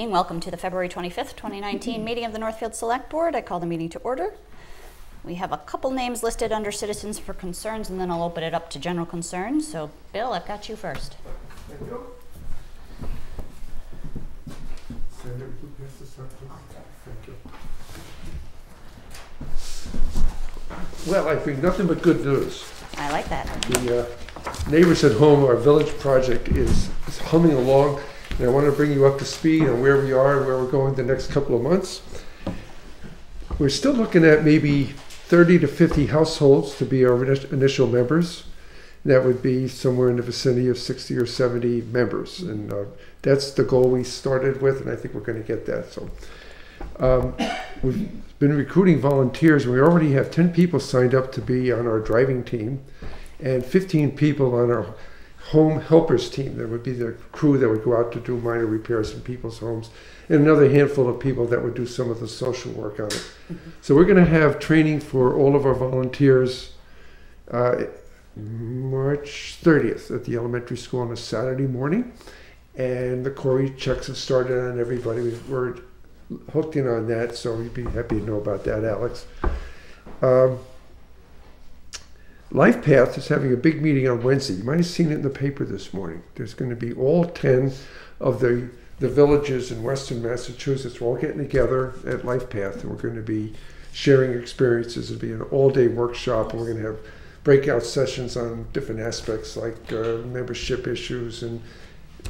evening. Welcome to the February 25th, 2019 meeting of the Northfield Select Board. I call the meeting to order. We have a couple names listed under citizens for concerns, and then I'll open it up to general concerns. So, Bill, I've got you first. Thank you. Thank you. Well, I bring nothing but good news. I like that. The neighbors at home, our village project is humming along, and I want to bring you up to speed on where we are and where we're going the next couple of months. We're still looking at maybe 30 to 50 households to be our initial members. That would be somewhere in the vicinity of 60 or 70 members, and that's the goal we started with, and I think we're going to get that. So we've been recruiting volunteers, and we already have 10 people signed up to be on our driving team and 15 people on our home helpers team. That would be the crew that would go out to do minor repairs in people's homes, and another handful of people that would do some of the social work on it. Mm-hmm. So we're going to have training for all of our volunteers March 30th at the elementary school on a Saturday morning, and the Corey checks have started on everybody. We're hooked in on that, so we'd be happy to know about that, Alex. LifePath is having a big meeting on Wednesday. You might have seen it in the paper this morning. There's going to be all 10 of the villages in Western Massachusetts. We're all getting together at LifePath, and we're going to be sharing experiences. It'll be an all-day workshop, and we're going to have breakout sessions on different aspects like membership issues and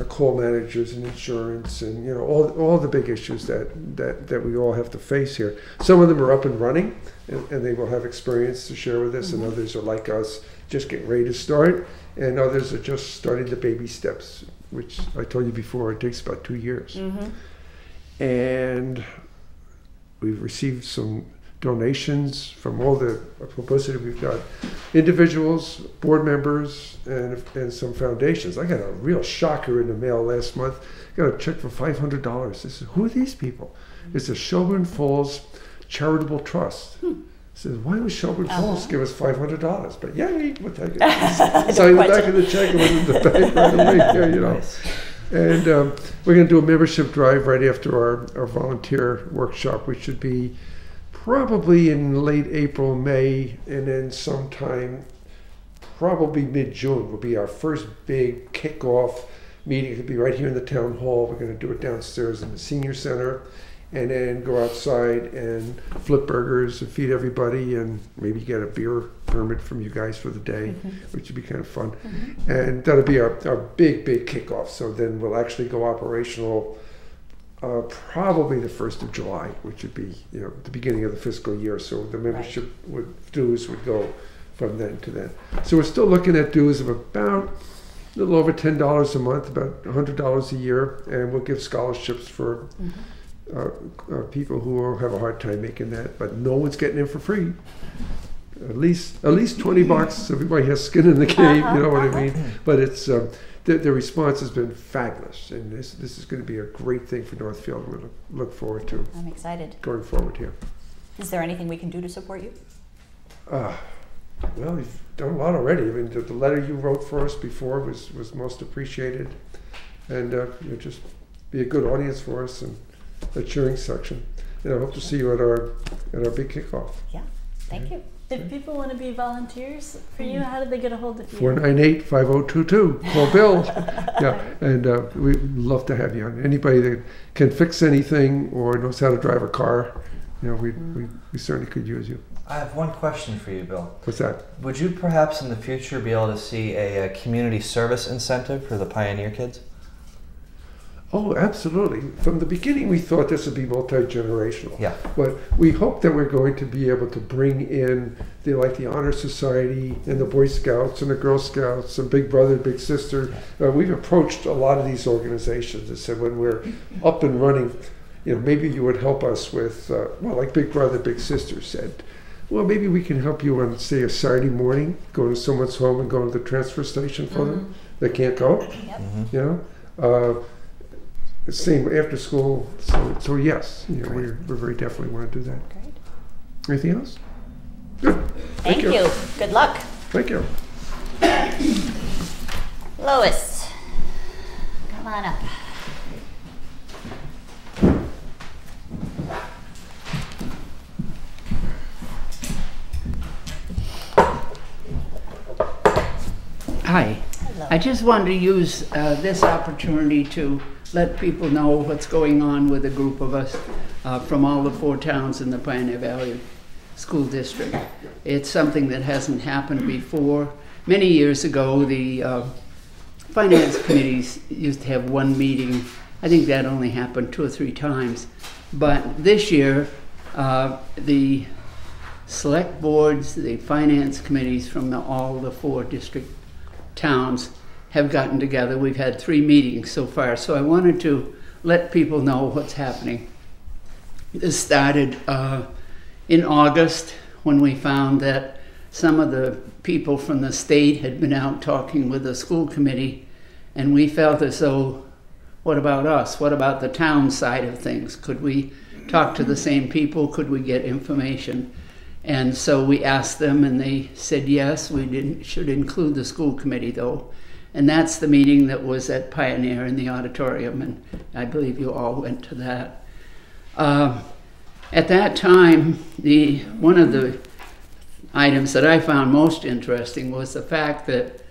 call managers and insurance, and all the big issues that we all have to face here. Some of them are up and running, and they will have experience to share with us, mm-hmm. and others are like us, just getting ready to start, and others are just starting the baby steps, which I told you before, it takes about 2 years. Mm-hmm. And we've received some donations from all the publicity we've got, individuals, board members, and some foundations. I got a real shocker in the mail last month. Got a check for $500. I said, who are these people? It's the Shelburne Falls Charitable Trust. I said, why would Shelburne Falls give us $500? But yeah, we'll take it. Sign the back of the check and went in the bank right away. Yeah, And we're going to do a membership drive right after our volunteer workshop, which should be probably in late April, May, and then sometime, probably mid-June, will be our first big kickoff meeting. It'll be right here in the town hall. We're going to do it downstairs in the senior center, and then go outside and flip burgers and feed everybody, and maybe get a beer permit from you guys for the day, mm-hmm. which would be kind of fun. Mm-hmm. And that'll be our big kickoff. So then we'll actually go operational probably the 1st of July, which would be the beginning of the fiscal year. So the membership dues would go from then to then. So we're still looking at dues of about a little over $10 a month, about $100 a year, and we'll give scholarships for mm-hmm. People who have a hard time making that. But no one's getting in for free. At least $20. So everybody has skin in the game. You know what I mean? But it's. The response has been fabulous, and this is going to be a great thing for Northfield. We're going to look forward to. I'm excited. Going forward here. Is there anything we can do to support you? Well, you've done a lot already. I mean, the letter you wrote for us before was most appreciated, and just be a good audience for us and a cheering section. And I hope to see you at our big kickoff. Yeah, thank you. If people want to be volunteers for you, how do they get a hold of you? 498-5022. Call Bill. Yeah, and we'd love to have you on. Anybody that can fix anything or knows how to drive a car, we certainly could use you. I have one question for you, Bill. What's that? Would you perhaps in the future be able to see a community service incentive for the Pioneer kids? Oh, absolutely. From the beginning, we thought this would be multi-generational. Yeah. But we hope that we're going to be able to bring in the Honor Society and the Boy Scouts and the Girl Scouts and Big Brother, Big Sister. We've approached a lot of these organizations and said, when we're up and running, maybe you would help us with, like Big Brother, Big Sister said, well, maybe we can help you on, say, a Saturday morning, go to someone's home and go to the transfer station for them that can't go. Yep. Mm-hmm. Same after school, so yes, we very definitely want to do that. Great. Anything else? Good. Thank you. Good luck. Thank you. Lois, come on up. Hi. Hello. I just wanted to use this opportunity to let people know what's going on with a group of us from all the 4 towns in the Pioneer Valley School District. It's something that hasn't happened before. Many years ago, the finance committees used to have one meeting. I think that only happened 2 or 3 times. But this year, the select boards, the finance committees from all the 4 district towns have gotten together. We've had 3 meetings so far, so I wanted to let people know what's happening. This started in August when we found that some of the people from the state had been out talking with the school committee, and we felt as though, what about us? What about the town side of things? Could we talk to the same people? Could we get information? And so we asked them, and they said yes. We should include the school committee, though. And that's the meeting that was at Pioneer in the auditorium, and I believe you all went to that. At that time, one of the items that I found most interesting was the fact that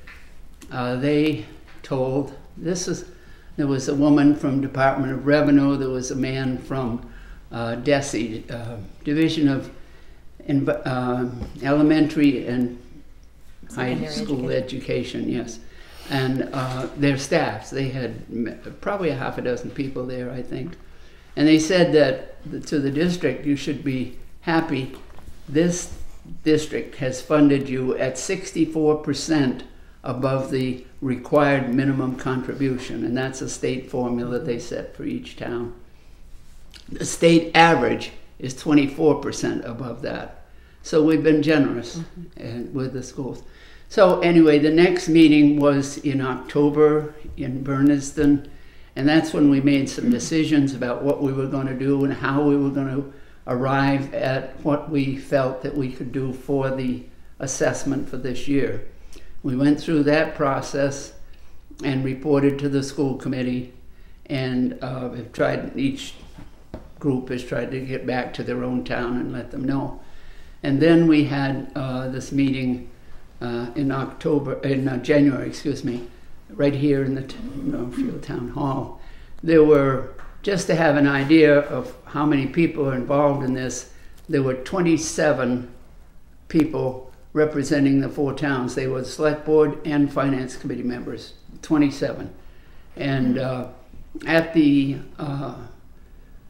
they told, there was a woman from Department of Revenue, there was a man from DESE, Division of Elementary and High School Education, yes. And their staffs, they had probably a half a dozen people there, I think. And they said that to the district, you should be happy. This district has funded you at 64% above the required minimum contribution, and that's a state formula they set for each town. The state average is 24% above that. So we've been generous with the schools. So anyway, the next meeting was in October in Bernardston, and that's when we made some decisions about what we were going to do and how we were going to arrive at what we felt that we could do for the assessment for this year. We went through that process and reported to the school committee, and each group has tried to get back to their own town and let them know. And then we had this meeting in January, right here in the Northfield Town Hall. There were, just to have an idea of how many people are involved in this, there were 27 people representing the 4 towns. They were the select board and finance committee members, 27. And at the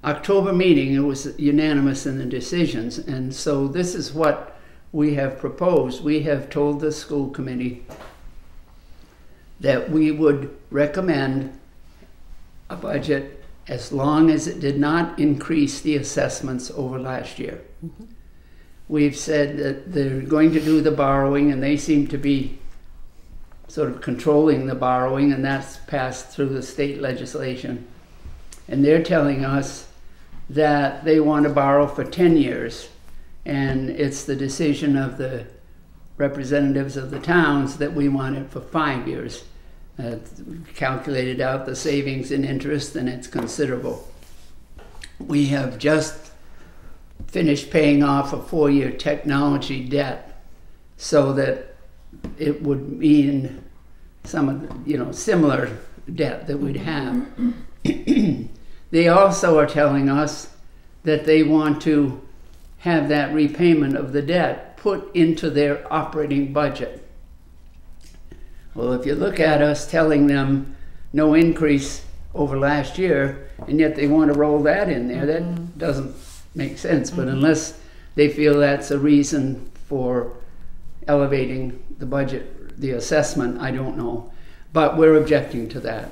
October meeting, it was unanimous in the decisions. And so this is what we have proposed. We have told the school committee that we would recommend a budget as long as it did not increase the assessments over last year. We've said that they're going to do the borrowing, and they seem to be sort of controlling the borrowing, and that's passed through the state legislation. And they're telling us that they want to borrow for 10 years, and it's the decision of the representatives of the towns that we want it for 5 years. Calculated out the savings in interest, and it's considerable. We have just finished paying off a 4-year technology debt, so that it would mean some of the, similar debt that we'd have. They also are telling us that they want to have that repayment of the debt put into their operating budget. Well, if you look at us telling them no increase over last year, and yet they want to roll that in there, that doesn't make sense. But unless they feel that's a reason for elevating the budget, the assessment, I don't know. But we're objecting to that.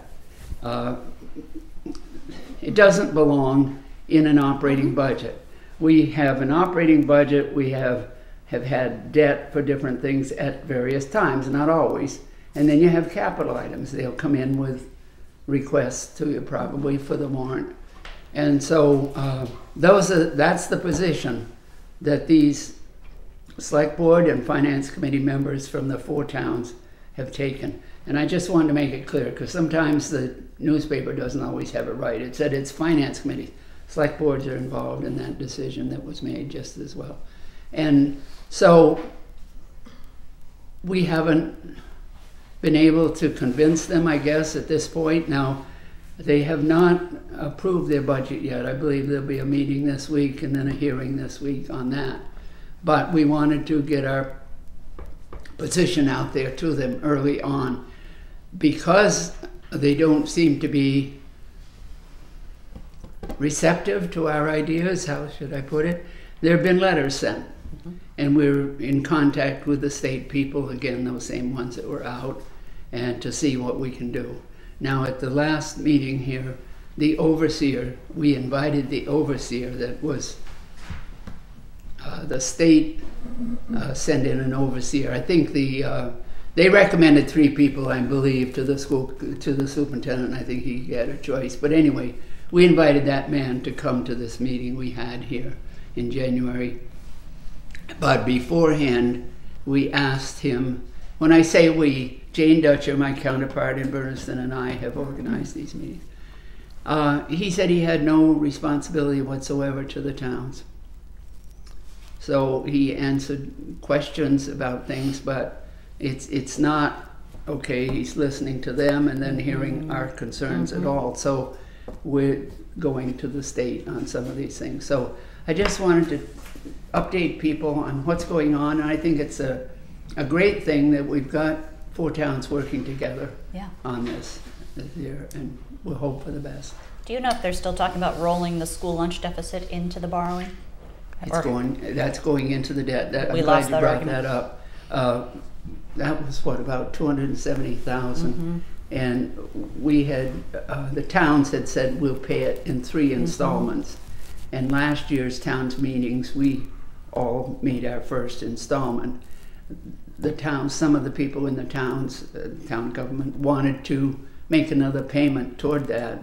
It doesn't belong in an operating budget. We have an operating budget. We have had debt for different things at various times, not always. And then you have capital items. They'll come in with requests to you probably for the warrant. And so that's the position that these select board and finance committee members from the 4 towns have taken. And I just wanted to make it clear, because sometimes the newspaper doesn't always have it right. It said it's finance committee. Select boards are involved in that decision that was made just as well. And so we haven't been able to convince them, I guess, at this point. Now, they have not approved their budget yet. I believe there'll be a meeting this week and then a hearing this week on that. But we wanted to get our position out there to them early on. Because they don't seem to be receptive to our ideas, how should I put it? There have been letters sent. And we're in contact with the state people, again, those same ones that were out, and to see what we can do. Now, at the last meeting here, the overseer, we invited the overseer that was, the state sent in an overseer. I think they recommended 3 people, I believe, to the superintendent. I think he had a choice. But anyway, we invited that man to come to this meeting we had here in January. But beforehand, we asked him, when I say we, Jane Dutcher, my counterpart in Bernardston, and I have organized these meetings. He said he had no responsibility whatsoever to the towns. So he answered questions about things, but it's not, okay, he's listening to them and then hearing our concerns at all. So we're going to the state on some of these things. So I just wanted to update people on what's going on, and I think it's a great thing that we've got 4 towns working together on this year, and we'll hope for the best. Do you know if they're still talking about rolling the school lunch deficit into the borrowing? That's going into the debt. We I'm lost glad you that brought argument. that up. That was what, about 270,000, and we had the towns had said we'll pay it in 3 installments. And last year's towns meetings, we all made our first installment. The towns, some of the people in the towns, town government, wanted to make another payment toward that,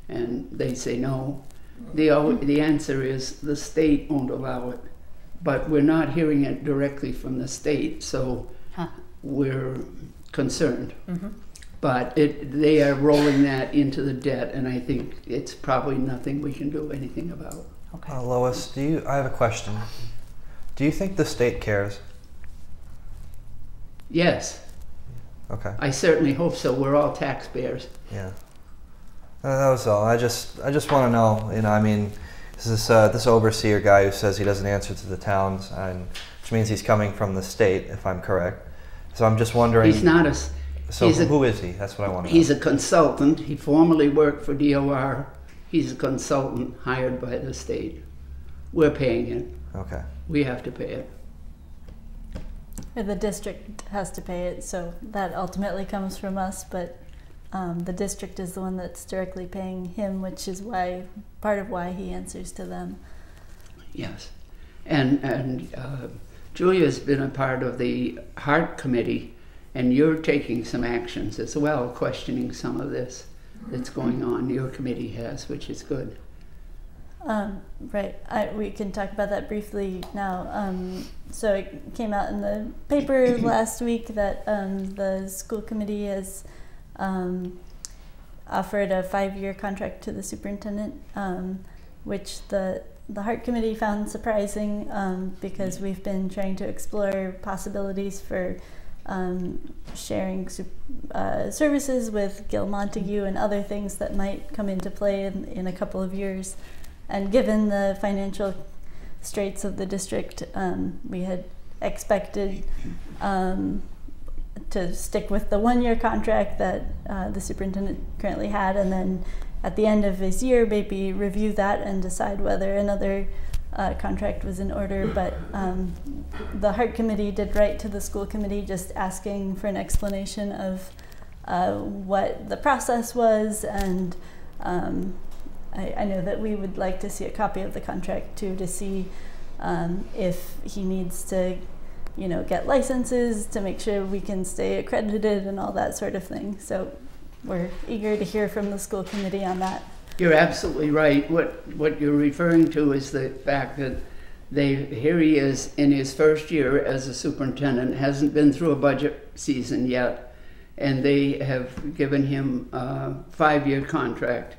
and they say no. The answer is the state won't allow it, but we're not hearing it directly from the state, so we're concerned. But they are rolling that into the debt, and I think it's probably nothing we can do anything about. Okay. Lois, I have a question. Do you think the state cares? Yes. Okay. I certainly hope so. We're all taxpayers. Yeah. That was all. I just want to know. You know, I mean, this overseer guy who says he doesn't answer to the towns, and which means he's coming from the state, if I'm correct. So I'm just wondering. He's not a. So who is he? That's what I want to know. He's a consultant. He formerly worked for DOR. He's a consultant hired by the state. We're paying it. Okay. We have to pay it. The district has to pay it, so that ultimately comes from us, but the district is the one that's directly paying him, which is part of why he answers to them. Yes. And Julia's been a part of the Heart Committee, and you're taking some actions as well, questioning some of this that's going on. Your committee has, which is good. Right. We can talk about that briefly now. So it came out in the paper last week that the school committee has offered a 5-year contract to the superintendent, which the Heart Committee found surprising because we've been trying to explore possibilities for sharing services with Gil Montague and other things that might come into play in a couple of years. And given the financial straits of the district, we had expected to stick with the 1-year contract that the superintendent currently had, and then at the end of his year maybe review that and decide whether another contract was in order. But the Heart Committee did write to the school committee just asking for an explanation of what the process was, and I know that we would like to see a copy of the contract too, to see if he needs to, get licenses to make sure we can stay accredited and all that sort of thing. So we're eager to hear from the school committee on that. You're absolutely right. What you're referring to is the fact that here he is in his first year as a superintendent, hasn't been through a budget season yet, and they have given him a 5-year contract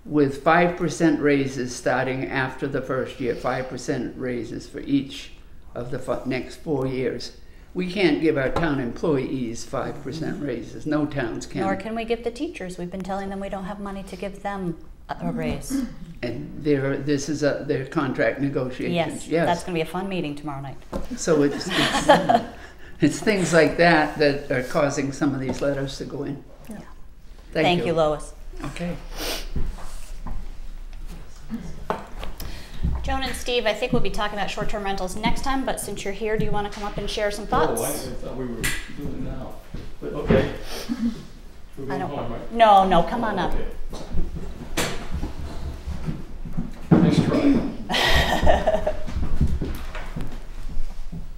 with 5% raises starting after the first year, 5% raises for each of the next 4 years. we can't give our town employees 5% raises. No towns can. Nor can we give the teachers. We've been telling them we don't have money to give them a raise. And this is their contract negotiations. Yes, that's going to be a fun meeting tomorrow night. So it's things like that that are causing some of these letters to go in. Yeah. Thank Thank you, Lois. Okay. Joan and Steve, I think we'll be talking about short-term rentals next time, but since you're here, do you want to come up and share some thoughts? Oh, I thought we were doing it now. But okay. We're I going don't. home, right? No, come on up. Okay. Nice try.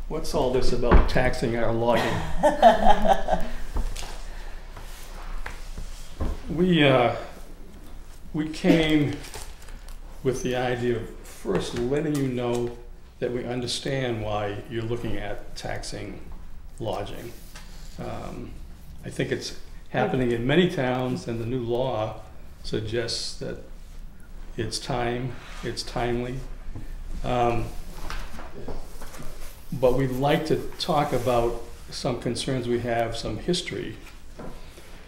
What's all this about taxing our logging? We came with the idea of first letting you know that we understand why you're looking at taxing lodging. I think it's happening in many towns, and the new law suggests that it's timely. But we'd like to talk about some concerns we have, some history.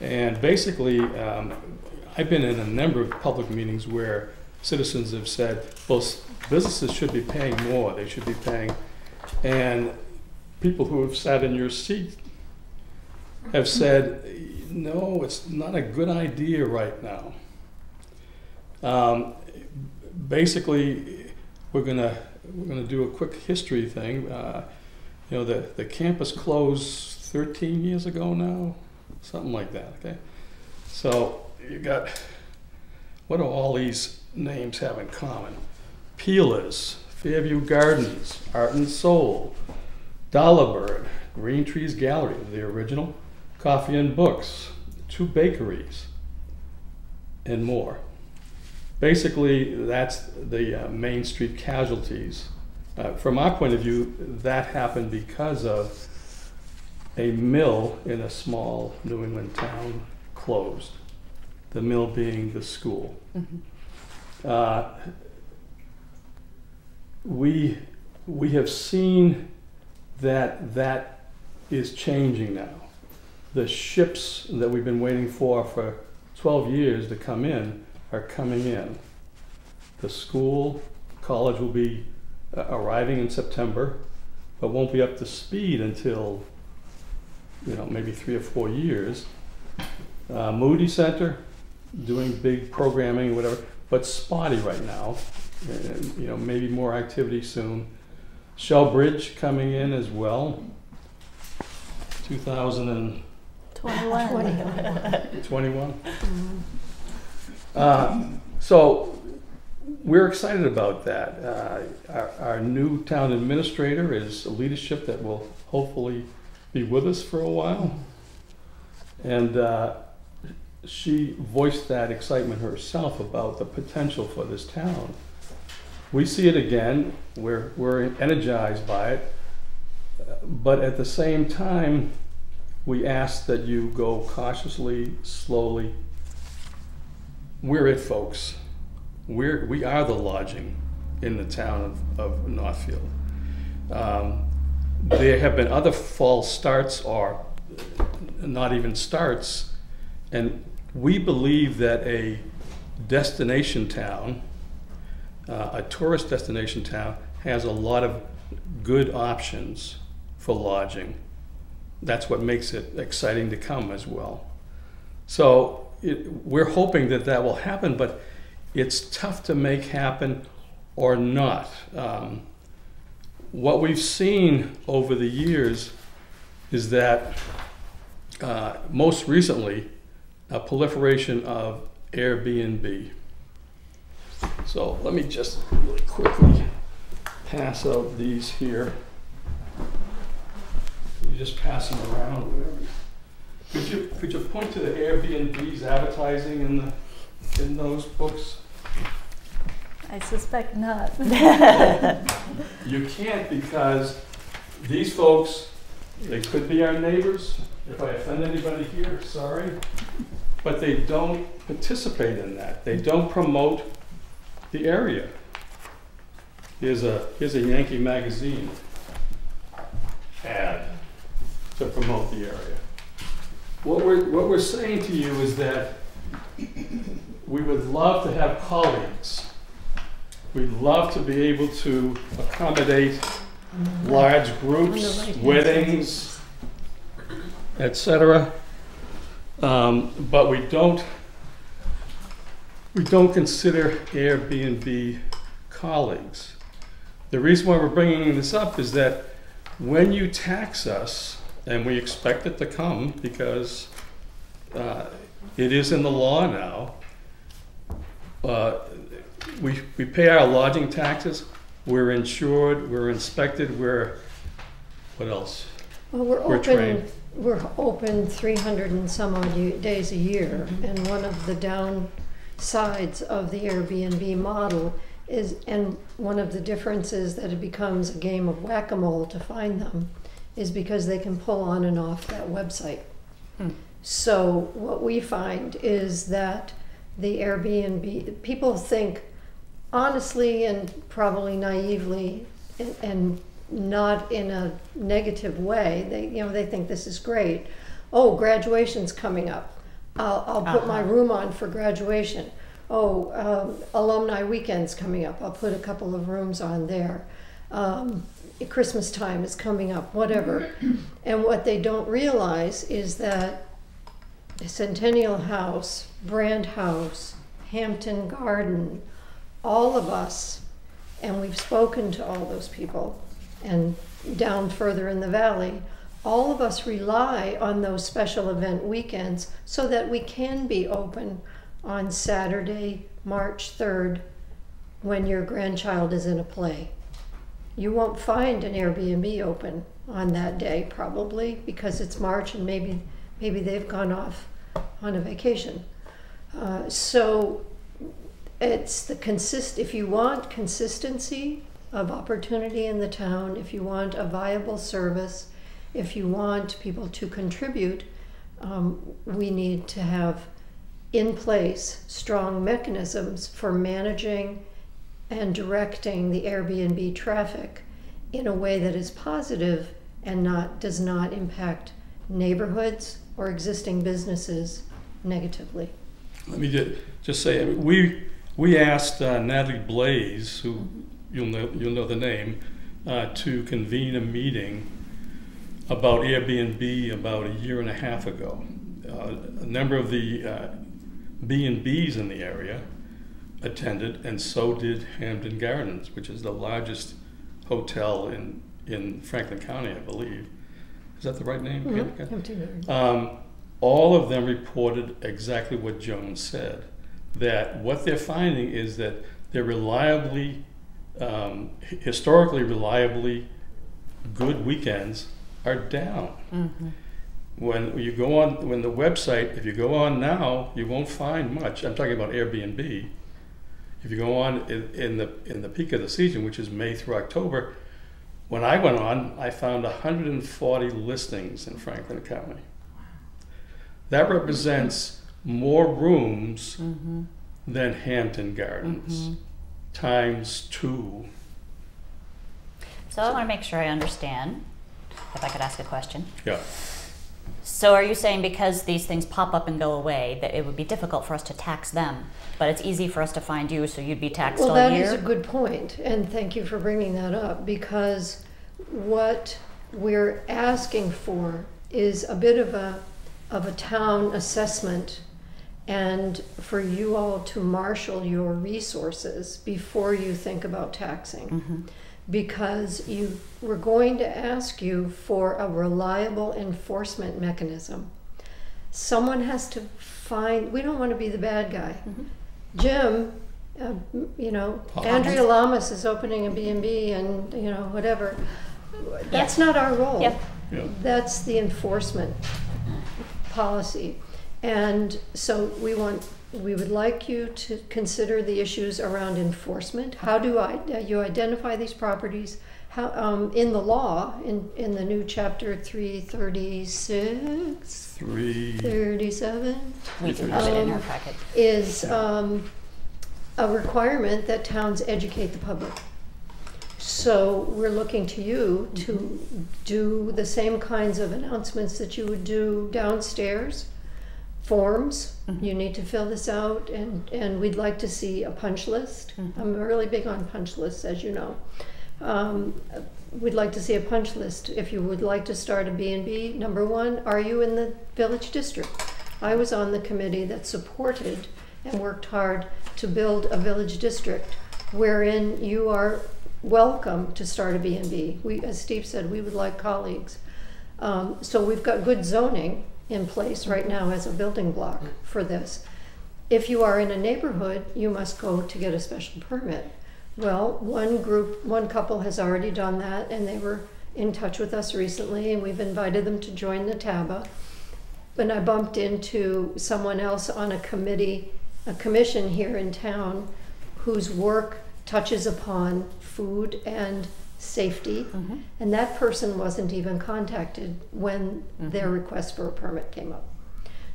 And basically, I've been in a number of public meetings where citizens have said, well, businesses should be paying more, they should be paying. And people who have sat in your seat have said, no, it's not a good idea right now. Basically, we're gonna do a quick history thing. You know, the campus closed 13 years ago now, something like that. Okay, so you got, what do all these names have in common? Peelers, Fairview Gardens, Art and Soul, Dollar Bird, Green Trees Gallery, the original, Coffee and Books, 2 bakeries, and more. Basically, that's the Main Street casualties. From our point of view, that happened because of a mill in a small New England town closed. The mill being the school. Mm-hmm. We have seen that is changing now. The ships that we've been waiting for 12 years to come in are coming in. The school, college will be arriving in September, but won't be up to speed until, you know, maybe 3 or 4 years. Moody Center, doing big programming, whatever, but spotty right now. You know, maybe more activity soon. Shell Bridge coming in as well. 2021. 21. So we're excited about that. Our new town administrator is a leadership that will hopefully be with us for a while. And she voiced that excitement herself about the potential for this town. We see it again, we're energized by it, but at the same time, we ask that you go cautiously, slowly. We're it, folks. We are the lodging in the town of Northfield. There have been other false starts, or not even starts, and we believe that a destination town, a tourist destination town, has a lot of good options for lodging. That's what makes it exciting to come as well. So we're hoping that that will happen, but it's tough to make happen or not. What we've seen over the years is that most recently, a proliferation of Airbnb. So let me just really quickly pass out these here. You just pass them around. Could you point to the Airbnb's advertising in those books? I suspect not. You can't, because these folks, they could be our neighbors. If I offend anybody here, sorry. But they don't participate in that. They don't promote the area. Here's a Yankee magazine ad. to promote the area. What we're saying to you is that we would love to have colleagues. We'd love to be able to accommodate large groups, weddings, etc. But we don't consider Airbnb colleagues. The reason why we're bringing this up is that when you tax us, and we expect it to come because it is in the law now, we pay our lodging taxes, we're insured, we're inspected, what else? Well, we're trained. We're open 300 and some odd days a year, and one of the downsides of the Airbnb model is, and one of the differences that it becomes a game of whack-a-mole to find them, is because they can pull on and off that website. So what we find is that the Airbnb, people think honestly and probably naively and not in a negative way, they think this is great. Oh, graduation's coming up. I'll put my room on for graduation. Oh, alumni weekend's coming up. I'll put a couple of rooms on there. Christmas time is coming up, whatever. And what they don't realize is that Centennial House, Brand House, Hampton Garden, all of us, and we've spoken to all those people, and down further in the valley, all of us rely on those special event weekends so that we can be open on Saturday, March 3rd, when your grandchild is in a play. You won't find an Airbnb open on that day, probably, because it's March and maybe they've gone off on a vacation. So it's if you want consistency of opportunity in the town, if you want a viable service, if you want people to contribute, we need to have in place strong mechanisms for managing and directing the Airbnb traffic in a way that is positive and does not impact neighborhoods or existing businesses negatively. Let me just say, we asked Natalie Blaze, who you'll know the name, to convene a meeting about Airbnb about a year and a half ago. A number of the B&Bs in the area attended, and so did Hampton Gardens, which is the largest hotel in Franklin County, I believe. Is that the right name? Mm-hmm. Hampton Gardens. All of them reported exactly what Joan said, that what they're finding is that they're historically reliably good weekends are down. Mm-hmm. When you go on, when the website, if you go on now, you won't find much. I'm talking about Airbnb. If you go on in the peak of the season, which is May through October, when I went on, I found 140 listings in Franklin County. That represents more rooms than Hampton Gardens, times 2. So I want to make sure I understand, if I could ask a question. Yeah. So are you saying because these things pop up and go away, that it would be difficult for us to tax them, but it's easy for us to find you, so you'd be taxed all year? Well, that is a good point, and thank you for bringing that up, because what we're asking for is a bit of a town assessment, and for you all to marshal your resources before you think about taxing. Because we're going to ask you for a reliable enforcement mechanism. Someone has to find, we don't want to be the bad guy. Jim, Andrea Lamas is opening a B&B and, whatever. That's not our role. Yep. Yeah. That's the enforcement policy. And so we would like you to consider the issues around enforcement. How do you identify these properties? How in the law, in the new chapter 336, 337, We can have it in our packet. is a requirement that towns educate the public. So we're looking to you to do the same kinds of announcements that you would do downstairs. Forms, you need to fill this out, and we'd like to see a punch list. I'm really big on punch lists, as you know. We'd like to see a punch list. If you would like to start a B&B, number one, are you in the village district? I was on the committee that supported and worked hard to build a village district wherein you are welcome to start a B&B. We, as Steve said, we would like colleagues. So we've got good zoning in place right now as a building block for this. If you are in a neighborhood, you must go to get a special permit. Well, one couple has already done that, and they were in touch with us recently, and we've invited them to join the TABA. But I bumped into someone else on a commission here in town whose work touches upon food and safety, and that person wasn't even contacted when their request for a permit came up.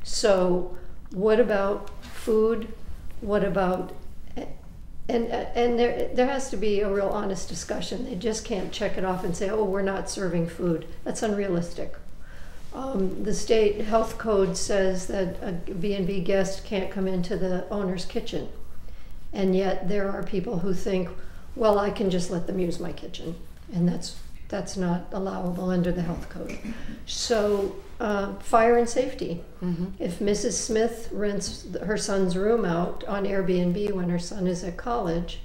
So what about food? What about, and there has to be a real honest discussion. They just can't check it off and say, oh, we're not serving food. That's unrealistic. The state health code says that a B&B guest can't come into the owner's kitchen. And yet there are people who think, well, I can just let them use my kitchen. And that's not allowable under the health code. So fire and safety. If Mrs. Smith rents her son's room out on Airbnb when her son is at college,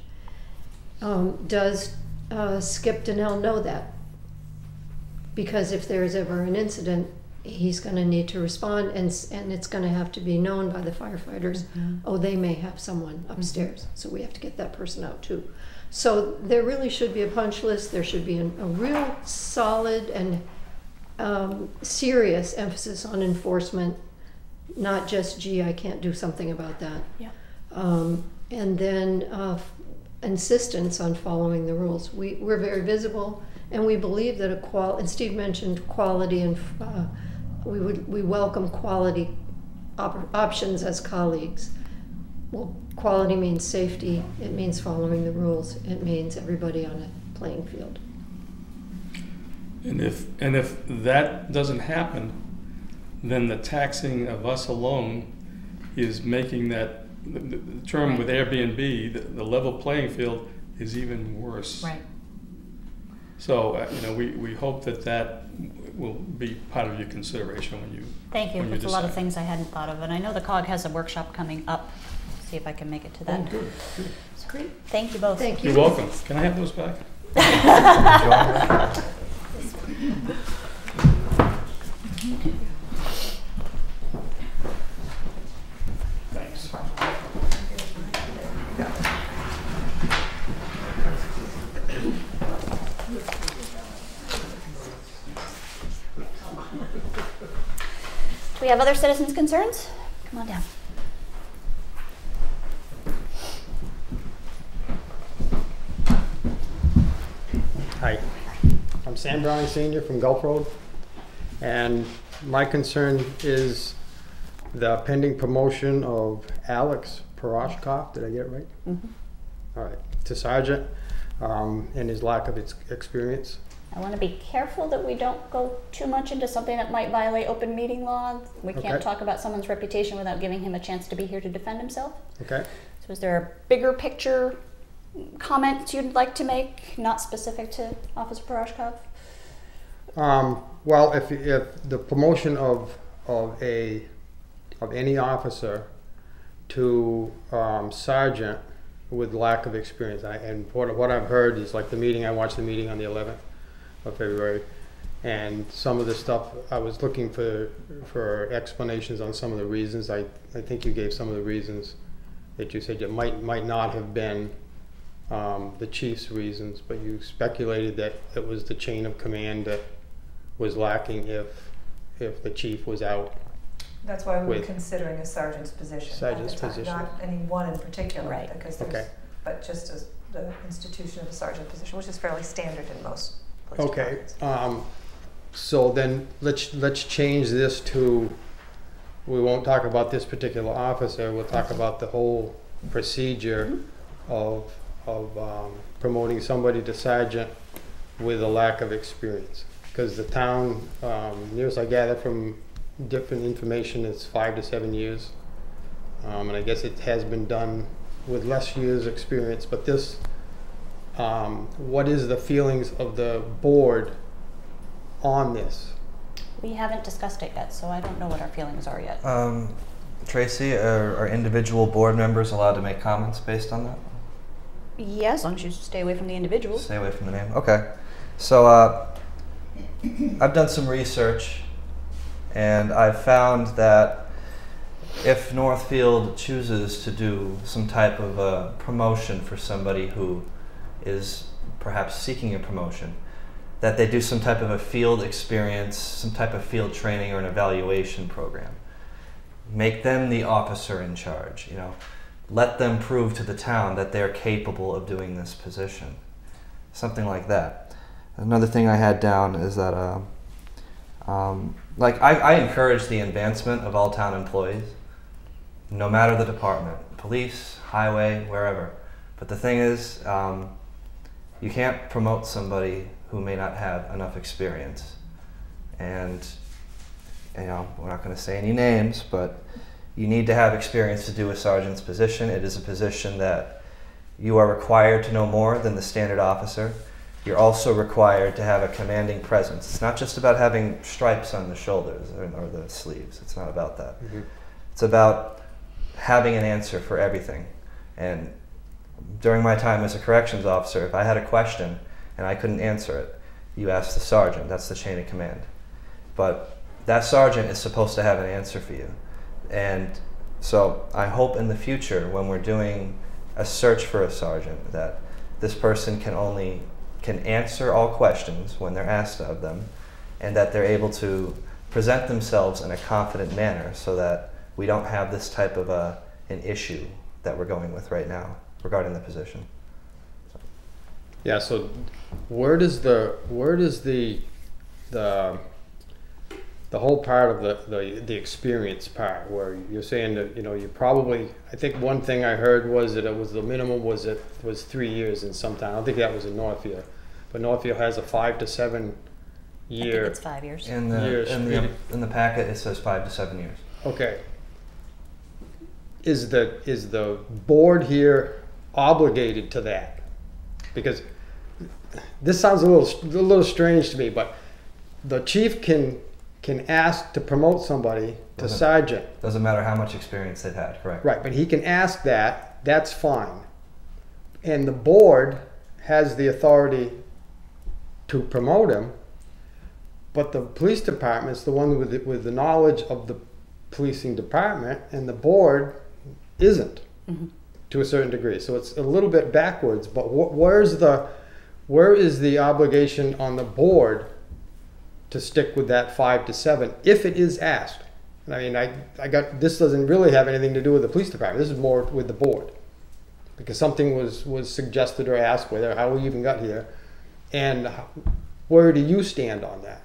does Skip Donnell know that? Because if there's ever an incident, he's going to need to respond, and it's going to have to be known by the firefighters. Oh, they may have someone upstairs, so we have to get that person out too. So there really should be a punch list. There should be a real solid and serious emphasis on enforcement, not just, gee, I can't do something about that. And then insistence on following the rules. We're very visible, and we believe that and Steve mentioned quality, and we welcome quality options as colleagues. Well, quality means safety, it means following the rules, it means everybody on a playing field. And if that doesn't happen, then the taxing of us alone is making that, the term with Airbnb, the level playing field is even worse. Right. So, we hope that will be part of your consideration when you Thank you. when That's you a lot of decide. things I hadn't thought of. And I know the COG has a workshop coming up. See if I can make it to that. Oh, good. Great. Thank you both. Thank you. You're welcome. Can I have those back? Thanks. Do we have other citizens' concerns? Come on down. Hi, I'm Sam Browning Sr. from Gulf Road, and my concern is the pending promotion of Alex Paroshkov, did I get it right? All right, to sergeant, and his lack of experience. I want to be careful that we don't go too much into something that might violate open meeting law. We can't talk about someone's reputation without giving him a chance to be here to defend himself. Okay. So is there a bigger picture comment you'd like to make, not specific to Officer Paroshkov? Well, if the promotion of any officer to sergeant with lack of experience, and what I've heard is like I watched the meeting on the 11th of February, and some of the stuff I was looking for explanations on some of the reasons. I think you gave some of the reasons that you said it might not have been the chief's reasons, but you speculated that it was the chain of command that was lacking if the chief was out. That's why we were considering a sergeant's position. Sergeant's at the time, position. not any one in particular, Right. because there's, but just as the institution of a sergeant position, which is fairly standard in most police departments. So then let's change this to, we won't talk about this particular officer, we'll talk about the whole procedure of promoting somebody to sergeant with a lack of experience? Because the town, nearest I gather from different information, it's 5 to 7 years. And I guess it has been done with less years experience, but this, what is the feelings of the board on this? We haven't discussed it yet, so I don't know what our feelings are yet. Tracy, are individual board members allowed to make comments based on that? Yeah, as long as you stay away from the individuals. Stay away from the name. Okay. So I've done some research, and I've found that if Northfield chooses to do some type of a promotion for somebody who is perhaps seeking a promotion, that they do some type of a field experience, some type of field training or an evaluation program. Make them the officer in charge, you know. Let them prove to the town that they're capable of doing this position. Something like that. Another thing I had down is that, like, I encourage the advancement of all town employees, no matter the department, police, highway, wherever. But the thing is, you can't promote somebody who may not have enough experience. And, you know, we're not going to say any names, but you need to have experience to do a sergeant's position. It is a position that you are required to know more than the standard officer. You're also required to have a commanding presence. It's not just about having stripes on the shoulders or the sleeves. It's not about that. Mm-hmm. It's about having an answer for everything. And during my time as a corrections officer, if I had a question and I couldn't answer it, you ask the sergeant. That's the chain of command. But that sergeant is supposed to have an answer for you. And so I hope in the future, when we're doing a search for a sergeant, that this person can answer all questions when they're asked of them, and that they're able to present themselves in a confident manner, so that we don't have this type of an issue that we're going with right now regarding the position. Yeah. So where does the whole part of the experience part, where you're saying that, you know, you probably, I think one thing I heard was that it was the minimum was 3 years in some town. I don't think that was in Northfield, but Northfield has a 5 to 7 year. I think it's 5 years. In the packet it says 5 to 7 years. Okay. Is the board here obligated to that? Because this sounds a little strange to me, but the chief can ask to promote somebody to sergeant. Doesn't matter how much experience they've had, correct? Right, but he can ask that. That's fine. And the board has the authority to promote him, but the police department's the one with the knowledge of the policing department, and the board isn't, mm-hmm. to a certain degree. So it's a little bit backwards. But where is the obligation on the board to stick with that 5 to 7 if it is asked? I mean, this doesn't really have anything to do with the police department. This is more with the board, because something was suggested or asked, whether how we even got here, and where do you stand on that?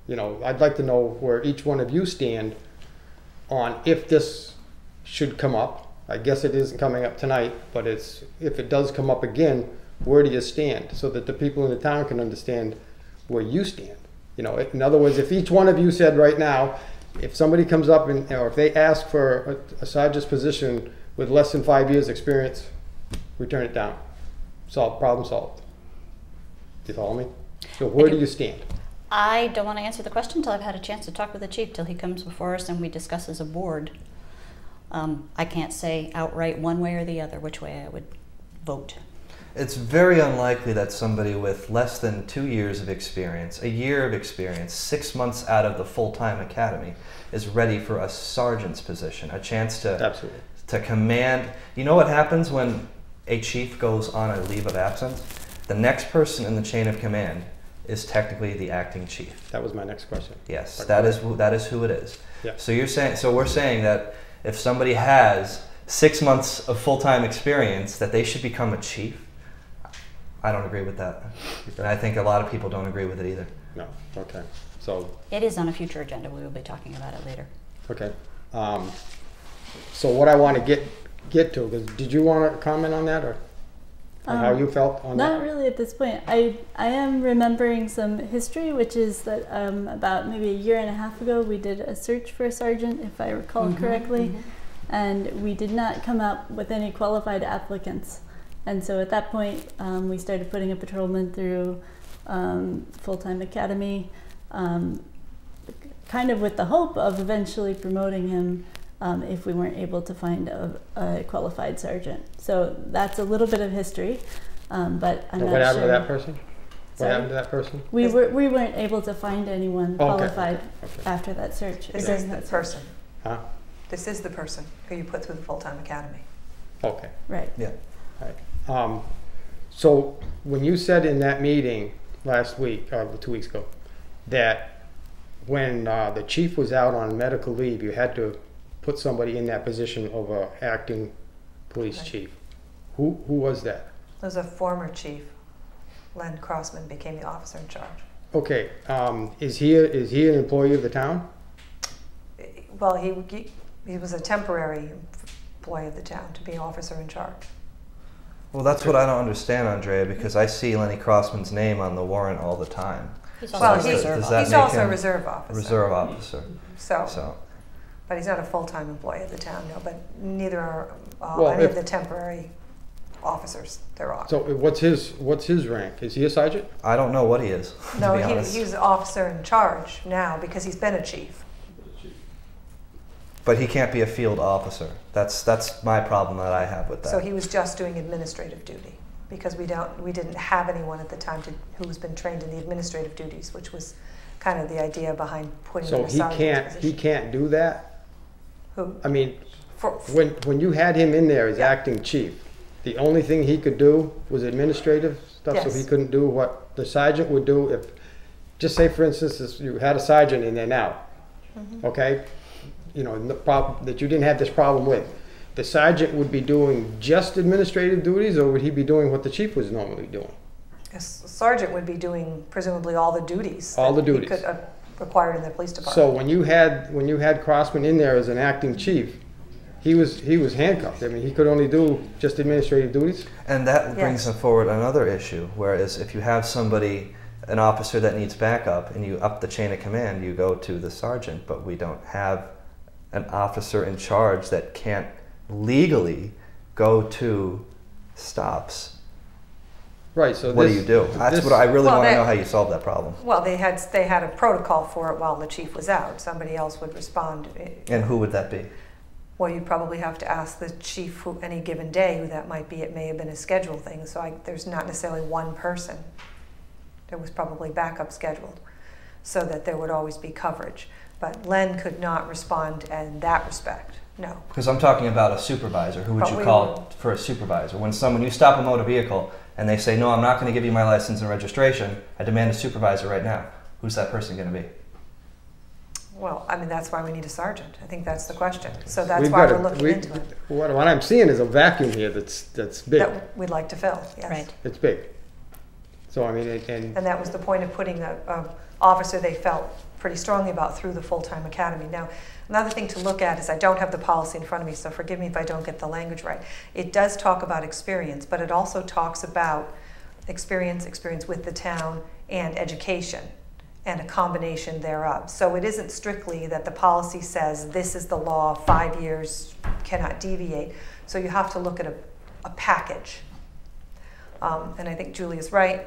You know, I'd like to know where each one of you stand on if this should come up. I guess it isn't coming up tonight, but if it does come up again, where do you stand, so that the people in the town can understand where you stand? You know, in other words, if each one of you said right now, if somebody comes up or if they ask for a sergeant's position with less than 5 years experience, we turn it down. Problem solved. Do you follow me? So where do you stand? I don't want to answer the question until I've had a chance to talk with the chief, till he comes before us and we discuss as a board. I can't say outright one way or the other which way I would vote. It's very unlikely that somebody with less than 2 years of experience, a year of experience, 6 months out of the full-time academy is ready for a sergeant's position, a chance to command. You know what happens when a chief goes on a leave of absence? The next person in the chain of command is technically the acting chief. That was my next question. Yes, that is who it is. Yeah. So we're saying that if somebody has 6 months of full-time experience, that they should become a chief. I don't agree with that. And I think a lot of people don't agree with it either. No. Okay. So it is on a future agenda. We will be talking about it later. Okay. So what I want to get to, because did you want to comment on that, or? And how you felt on that? Not really at this point. I am remembering some history, which is that about maybe a year and a half ago, we did a search for a sergeant, if I recall correctly, and we did not come up with any qualified applicants. And so at that point, we started putting a patrolman through full-time academy, kind of with the hope of eventually promoting him if we weren't able to find a qualified sergeant. So that's a little bit of history, but I'm not sure. What happened to that person? Sorry? What happened to that person? We weren't able to find anyone qualified after that search. This is the person. Huh? This is the person who you put through the full-time academy. Okay. Right. Yeah. Right. So when you said in that meeting last week, 2 weeks ago, that when the chief was out on medical leave, you had to put somebody in that position of a acting police chief. Who was that? It was a former chief. Len Crossman became the officer in charge. Okay. Is he an employee of the town? Well, he was a temporary employee of the town to be officer in charge. Well, that's what I don't understand, Andrea, because I see Lenny Crossman's name on the warrant all the time. He's Well, also a reserve Does that he's make also a him reserve officer. Reserve officer. So, but he's not a full-time employee of the town, no. But neither are Well, any of the temporary officers. They're off. So what's his rank? Is he a sergeant? I don't know what he is, No, to be honest. he's officer in charge now because he's been a chief. But he can't be a field officer. That's my problem that I have with that. So he was just doing administrative duty because we didn't have anyone at the time who's been trained in the administrative duties, which was kind of the idea behind putting him in a sergeant position. He can't do that? Who? I mean, For, when you had him in there as acting chief, the only thing he could do was administrative stuff, so Yes. he couldn't do what the sergeant would do if, just say for instance, you had a sergeant in there now, okay? You know, the problem that you didn't have this problem with. The sergeant would be doing just administrative duties, or would he be doing what the chief was normally doing? a sergeant would be doing presumably all the duties. All the that he duties. could required in the police department. So when you had Crossman in there as an acting chief, he was handcuffed. I mean, he could only do just administrative duties. And that brings Yes. forward another issue, whereas if you have somebody, an officer that needs backup, and you up the chain of command, you go to the sergeant, but we don't have an officer in charge that can't legally go to stops. Right. So What do you do? That's what I really Well, want to that- know how you solve that problem. Well, they had a protocol for it while the chief was out. Somebody else would respond. And who would that be? Well, you'd probably have to ask the chief who any given day who that might be. It may have been a schedule thing, so there's not necessarily one person. There was probably backup scheduled so that there would always be coverage. But Len could not respond in that respect, no. Because I'm talking about a supervisor. Who would But you we call for a supervisor? When you stop a motor vehicle and they say, no, I'm not going to give you my license and registration, I demand a supervisor right now. Who's that person going to be? Well, I mean, that's why we need a sergeant. I think that's the question. So that's We've why got we're looking into it. What I'm seeing is a vacuum here that's big. That we'd like to fill, yes. Right. It's big. So I mean, and And that was the point of putting a officer they felt pretty strongly about through the full-time academy. Now, another thing to look at is I don't have the policy in front of me, so forgive me if I don't get the language right. It does talk about experience, but it also talks about experience with the town, and education, and a combination thereof. So it isn't strictly that the policy says this is the law, 5 years, cannot deviate. So you have to look at a package. And I think Julia's right.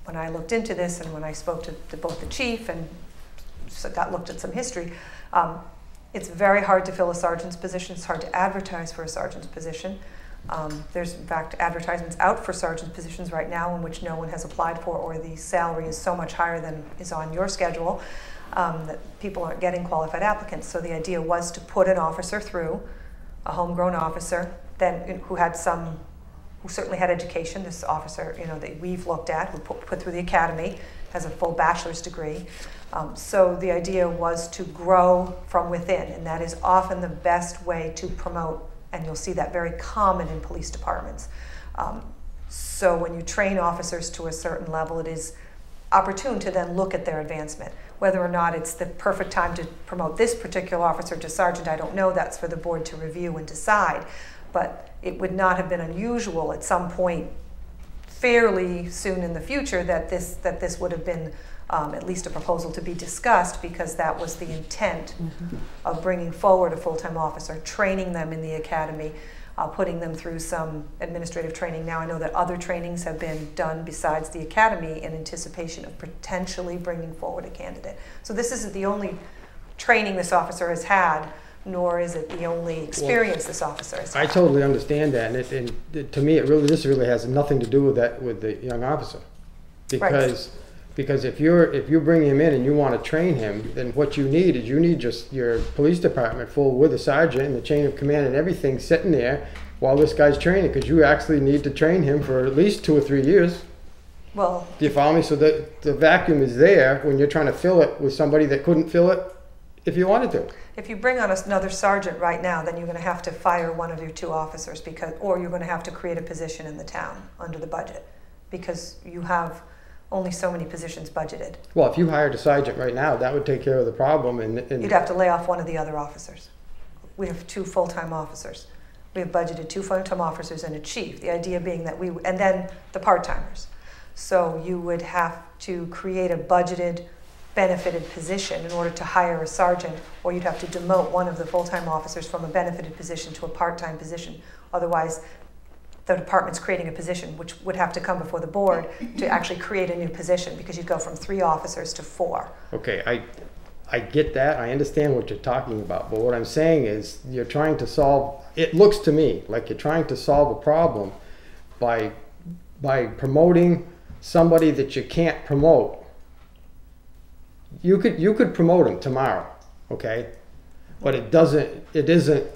When I looked into this and when I spoke to both the chief and looked at some history, it's very hard to fill a sergeant's position. It's hard to advertise for a sergeant's position. There's, in fact, advertisements out for sergeant positions right now in which no one has applied for, or the salary is so much higher than is on your schedule that people aren't getting qualified applicants. So the idea was to put an officer through, a homegrown officer, then who certainly had education. This officer, that we've looked at, who put through the academy, has a full bachelor's degree. So the idea was to grow from within, and that is often the best way to promote. And you'll see that very common in police departments. So when you train officers to a certain level, it is opportune to then look at their advancement. Whether or not it's the perfect time to promote this particular officer to sergeant, I don't know. That's for the board to review and decide. But it would not have been unusual at some point fairly soon in the future that this would have been at least a proposal to be discussed, because that was the intent of bringing forward a full-time officer, training them in the academy, putting them through some administrative training. Now I know that other trainings have been done besides the academy in anticipation of potentially bringing forward a candidate. So this isn't the only training this officer has had, nor is it the only experience this officer has had. I totally understand that, and to me, this really has nothing to do with that, with the young officer, because if you bring him in and you want to train him, then what you need is just your police department full with a sergeant and the chain of command and everything sitting there while this guy's training, because you actually need to train him for at least 2 or 3 years. Well, do you follow me? So the vacuum is there when you're trying to fill it with somebody that couldn't fill it if you wanted to. if you bring on another sergeant right now, then you're going to have to fire one of your 2 officers, or you're going to have to create a position in the town under the budget, because you have only so many positions budgeted. Well, if you hired a sergeant right now, that would take care of the problem. And you'd have to lay off one of the other officers. We have 2 full-time officers. We have budgeted 2 full-time officers and a chief. The idea being that and then the part-timers. So you would have to create a budgeted, benefited position in order to hire a sergeant, or you'd have to demote one of the full-time officers from a benefited position to a part-time position. Otherwise, the department's creating a position which would have to come before the board to actually create a new position, because you'd go from 3 officers to 4. Okay, I get that. I understand what you're talking about. But what I'm saying is you're trying to solve, it looks to me like you're trying to solve a problem by promoting somebody that you can't promote. You could promote him tomorrow, okay? But it isn't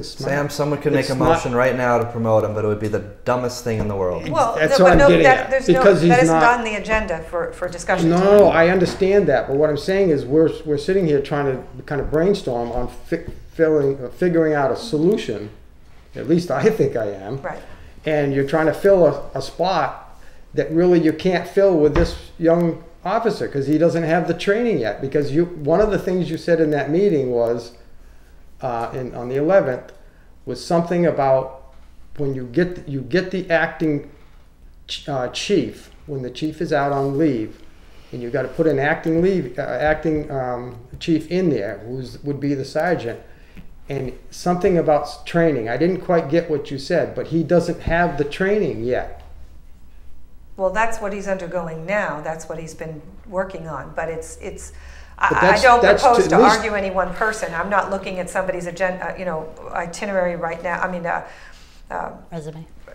smart. Sam, someone could make a motion right now to promote him, but it would be the dumbest thing in the world. Well, that's what I'm getting at. Because that isn't on the agenda for discussion. No, I understand that. But what I'm saying is we're sitting here trying to kind of brainstorm on figuring out a solution. At least I think I am. Right. And you're trying to fill a spot that really you can't fill with this young officer, because he doesn't have the training yet. Because one of the things you said in that meeting was, on the 11th, was something about when you get the acting chief, when the chief is out on leave, and you got to put an acting chief in there, would be the sergeant, and something about training. I didn't quite get what you said, but he doesn't have the training yet. Well, that's what he's undergoing now. That's what he's been working on. But I don't propose to argue any one person. I'm not looking at somebody's agenda, itinerary right now. I mean,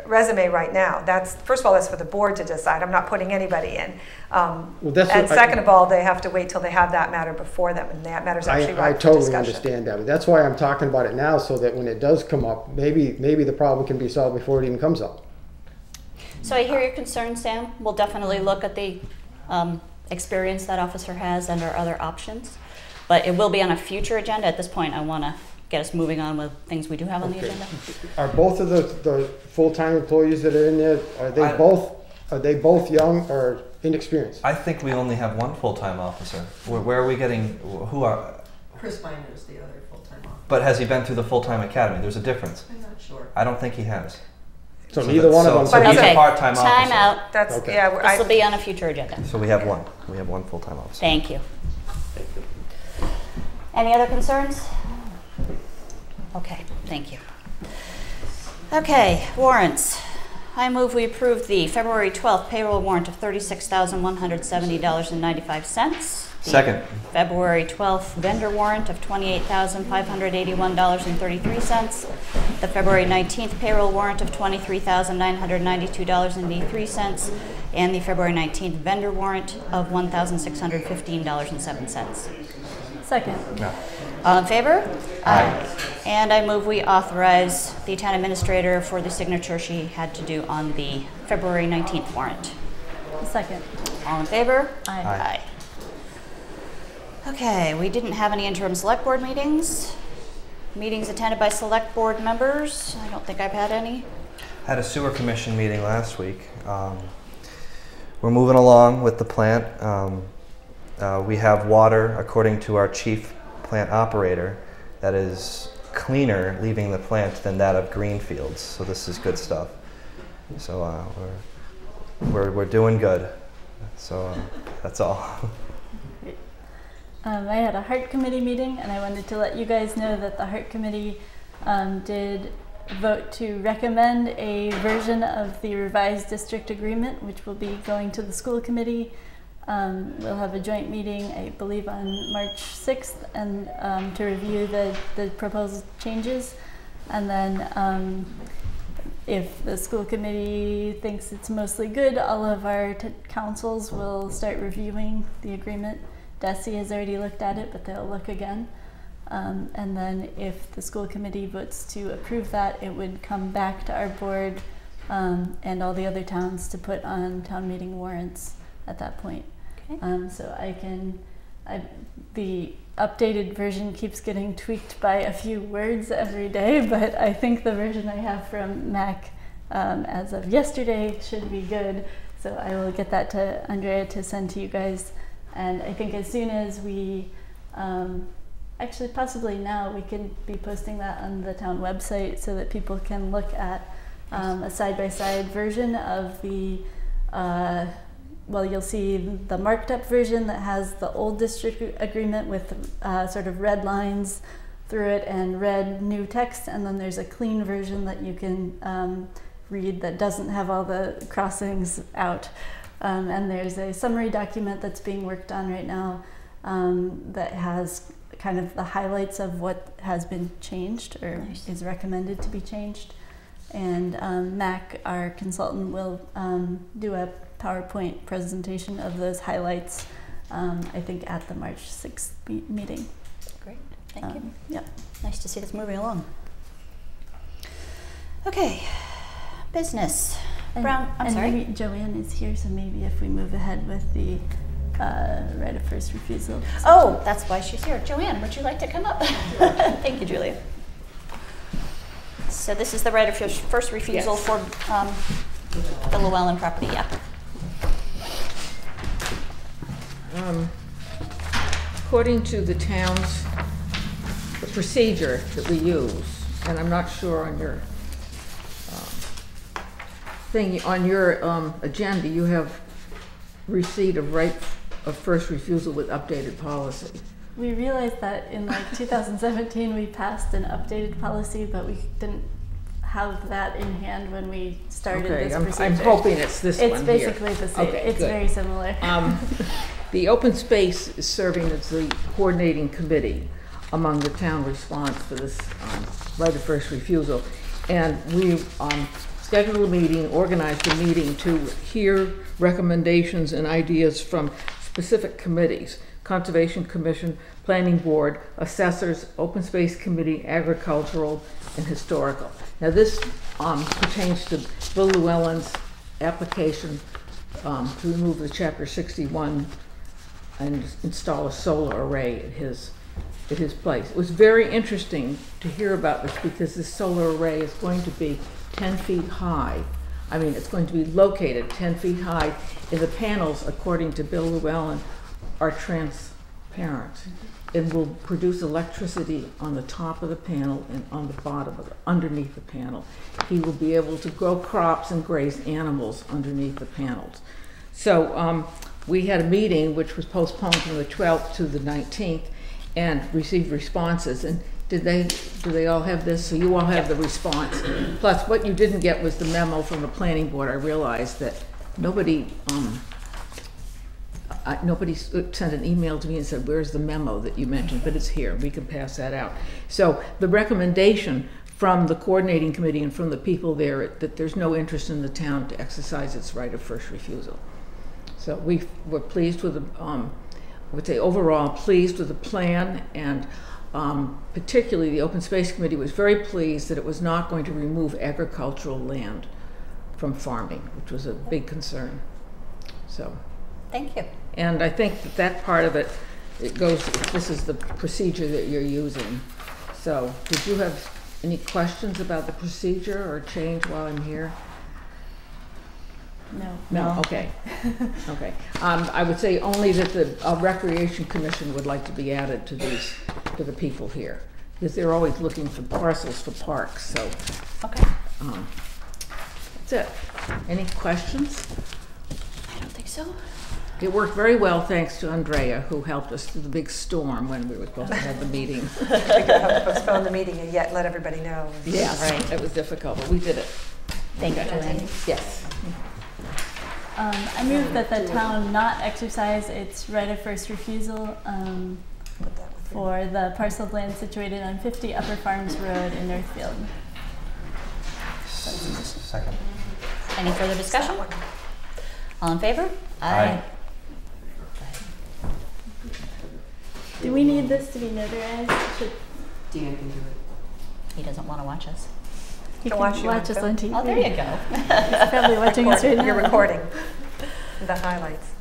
resume right now. First of all, that's for the board to decide. I'm not putting anybody in. And second of all, they have to wait till they have that matter before them, and that matter's actually right for discussion. I totally understand that. But that's why I'm talking about it now, so that when it does come up, maybe the problem can be solved before it even comes up. So I hear your concern, Sam. We'll definitely look at the experience that officer has and our other options, but it will be on a future agenda. At this point, I want to get us moving on with things we do have on the agenda. Are both of the full-time employees that are in there, are they both young or inexperienced? I think we only have 1 full-time officer. Where are we getting? Who are? Chris Miner is the other full-time officer. But has he been through the full-time academy? There's a difference. I'm not sure. I don't think he has. So neither one of them. So he's a part-time officer. Time out. That's okay. Yeah. This will be on a future agenda. So we have 1. We have 1 full-time officer. Thank you. Any other concerns? Okay, thank you. Okay, warrants. I move we approve the February 12th payroll warrant of $36,170.95. Second. February 12th vendor warrant of $28,581.33. The February 19th payroll warrant of $23,992.83. And the February 19th vendor warrant of $1,615.07. Second. No. All in favor? Aye. And I move we authorize the town administrator for the signature she had to do on the February 19th warrant. Second. All in favor? Aye. Aye. Okay, we didn't have any interim select board meetings. Meetings attended by select board members. I don't think I've had any. Had a sewer commission meeting last week. We're moving along with the plant. We have water, according to our chief plant operator, that is cleaner leaving the plant than that of green fields. So this is good stuff. So we're doing good. So that's all. I had a Heart Committee meeting, and I wanted to let you guys know that the Heart Committee did vote to recommend a version of the revised district agreement, which will be going to the school committee. We'll have a joint meeting, I believe, on March 6th, and to review the proposed changes. And then if the school committee thinks it's mostly good, all of our councils will start reviewing the agreement. DESE has already looked at it, but they'll look again. And then if the school committee votes to approve that, it would come back to our board and all the other towns to put on town meeting warrants at that point. Okay. So the updated version keeps getting tweaked by a few words every day, but I think the version I have from Mac as of yesterday should be good. So I will get that to Andrea to send to you guys. And I think as soon as we, actually possibly now, we can be posting that on the town website so that people can look at a side-by-side version of the, well, you'll see the marked up version that has the old district agreement with sort of red lines through it and red new text, and then there's a clean version that you can read that doesn't have all the crossings out. And there's a summary document that's being worked on right now that has kind of the highlights of what has been changed or is recommended to be changed. And Mac, our consultant, will do a PowerPoint presentation of those highlights, I think at the March 6th meeting. Great, thank you. Yep. Nice to see this moving along. Okay, business. Brown, I'm sorry. Maybe Joanne is here, so maybe if we move ahead with the right of first refusal. Oh, that's why she's here. Joanne, would you like to come up? Thank you, Julia. So this is the right of first refusal for the Llewellyn property, yeah. According to the town's the procedure that we use, and I'm not sure on your thing, on your agenda, you have receipt of right of first refusal with updated policy. We realized that in like 2017 we passed an updated policy, but we didn't have that in hand when we started this procedure. I'm hoping it's this one here. It's basically the same. Okay, it's good. very similar. The open space is serving as the coordinating committee among the town response for this right of first refusal. And we scheduled a meeting, organized a meeting to hear recommendations and ideas from specific committees: Conservation Commission, Planning Board, Assessors, Open Space Committee, Agricultural, and Historical. Now this pertains to Bill Llewellyn's application to remove the Chapter 61 and install a solar array at his place. It was very interesting to hear about this because this solar array is going to be 10 feet high. I mean, it's going to be located 10 feet high, and the panels, according to Bill Llewellyn, are transparent. It will produce electricity on the top of the panel and on the bottom of it, underneath the panel. He will be able to grow crops and graze animals underneath the panels. So we had a meeting which was postponed from the 12th to the 19th and received responses. And do they all have this? So you all have the response. Plus, what you didn't get was the memo from the planning board. I realized that nobody sent an email to me and said, where's the memo that you mentioned? But it's here. We can pass that out. So the recommendation from the coordinating committee and from the people there that there's no interest in the town to exercise its right of first refusal. So we were pleased with the, I would say overall pleased with the plan, and particularly the Open Space Committee was very pleased that it was not going to remove agricultural land from farming, which was a big concern. So. Thank you. And I think that part of it, this is the procedure that you're using. So did you have any questions about the procedure or change while I'm here? No, okay. Okay. I would say only that the Recreation Commission would like to be added to the people here. because they're always looking for parcels for parks, so Okay. that's it. Any questions? I don't think so. It worked very well thanks to Andrea, who helped us through the big storm when we were supposed to have the meeting. Figure out how to postpone the meeting and yet let everybody know. Yeah, Right. It was difficult, but we did it. Thank you, Joanne. Yes. I move that the town not exercise its right of first refusal Put that with your- for the parcel of land situated on 50 Upper Farms Road in Northfield. Second. Any further discussion? That one. All in favor? Aye. Do we need this to be notarized? Should Dan can do it. He doesn't want to watch us. he Can can watch you watch us on on TV? Oh, there you go. He's probably watching us right now. You're recording the highlights.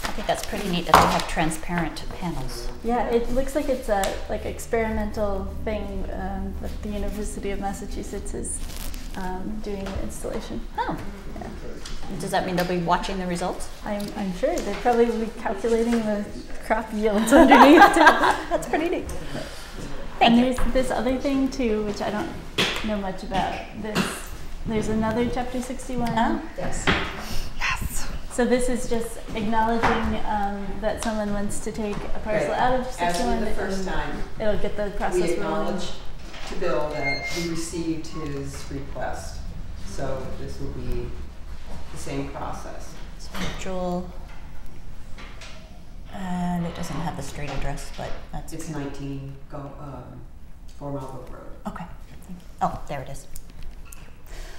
I think that's pretty neat that they have transparent panels. Yeah, it looks like it's a like experimental thing that the University of Massachusetts is doing the installation. Oh. Does that mean they'll be watching the results? I'm sure they're probably calculating the crop yields underneath too. That's pretty neat. And there's this other thing too, which I don't know much about. There's another Chapter 61. Oh. Yes. So this is just acknowledging that someone wants to take a parcel Right. out of As 61. with the first time, It'll get the process we rolling. acknowledge to Bill that we received his request. So this will be the same process. Jewel. And it doesn't have the street address, but that's It's 19 Four Mile Brook Road. okay. Oh, there it is.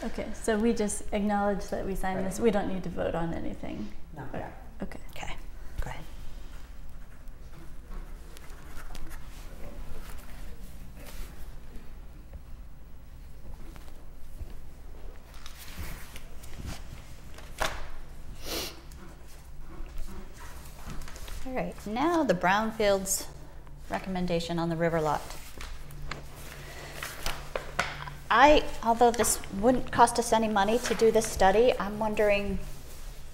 Okay, so we just acknowledge that we signed this. We don't need to vote on anything. Not yet. Okay. Okay, go ahead. All right, now the Brownfields recommendation on the river lot. Although this wouldn't cost us any money to do this study, I'm wondering,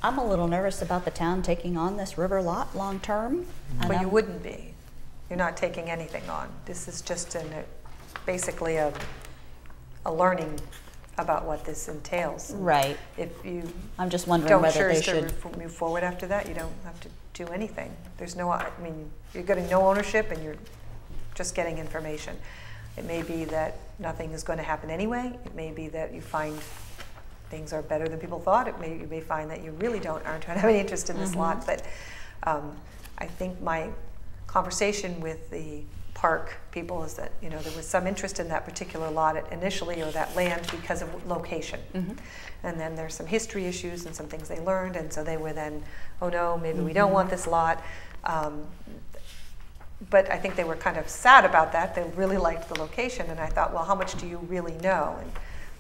I'm a little nervous about the town taking on this river lot long-term. Well, you wouldn't be. You're not taking anything on. This is just basically a learning about what this entails. Right. If you I'm just wondering don't whether they choose should. to move forward after that, you don't have to do anything. There's no, I mean, you're getting no ownership and you're just getting information. It may be that nothing is going to happen anyway. It may be that you find things are better than people thought. You may find that you really aren't have any interest in this lot. But I think my conversation with the park people is that there was some interest in that particular lot initially, or that land, because of location. And then there's some history issues and some things they learned, and so they were then, oh no, maybe we don't want this lot. But I think they were kind of sad about that. They really liked the location, and I thought, well, how much do you really know? And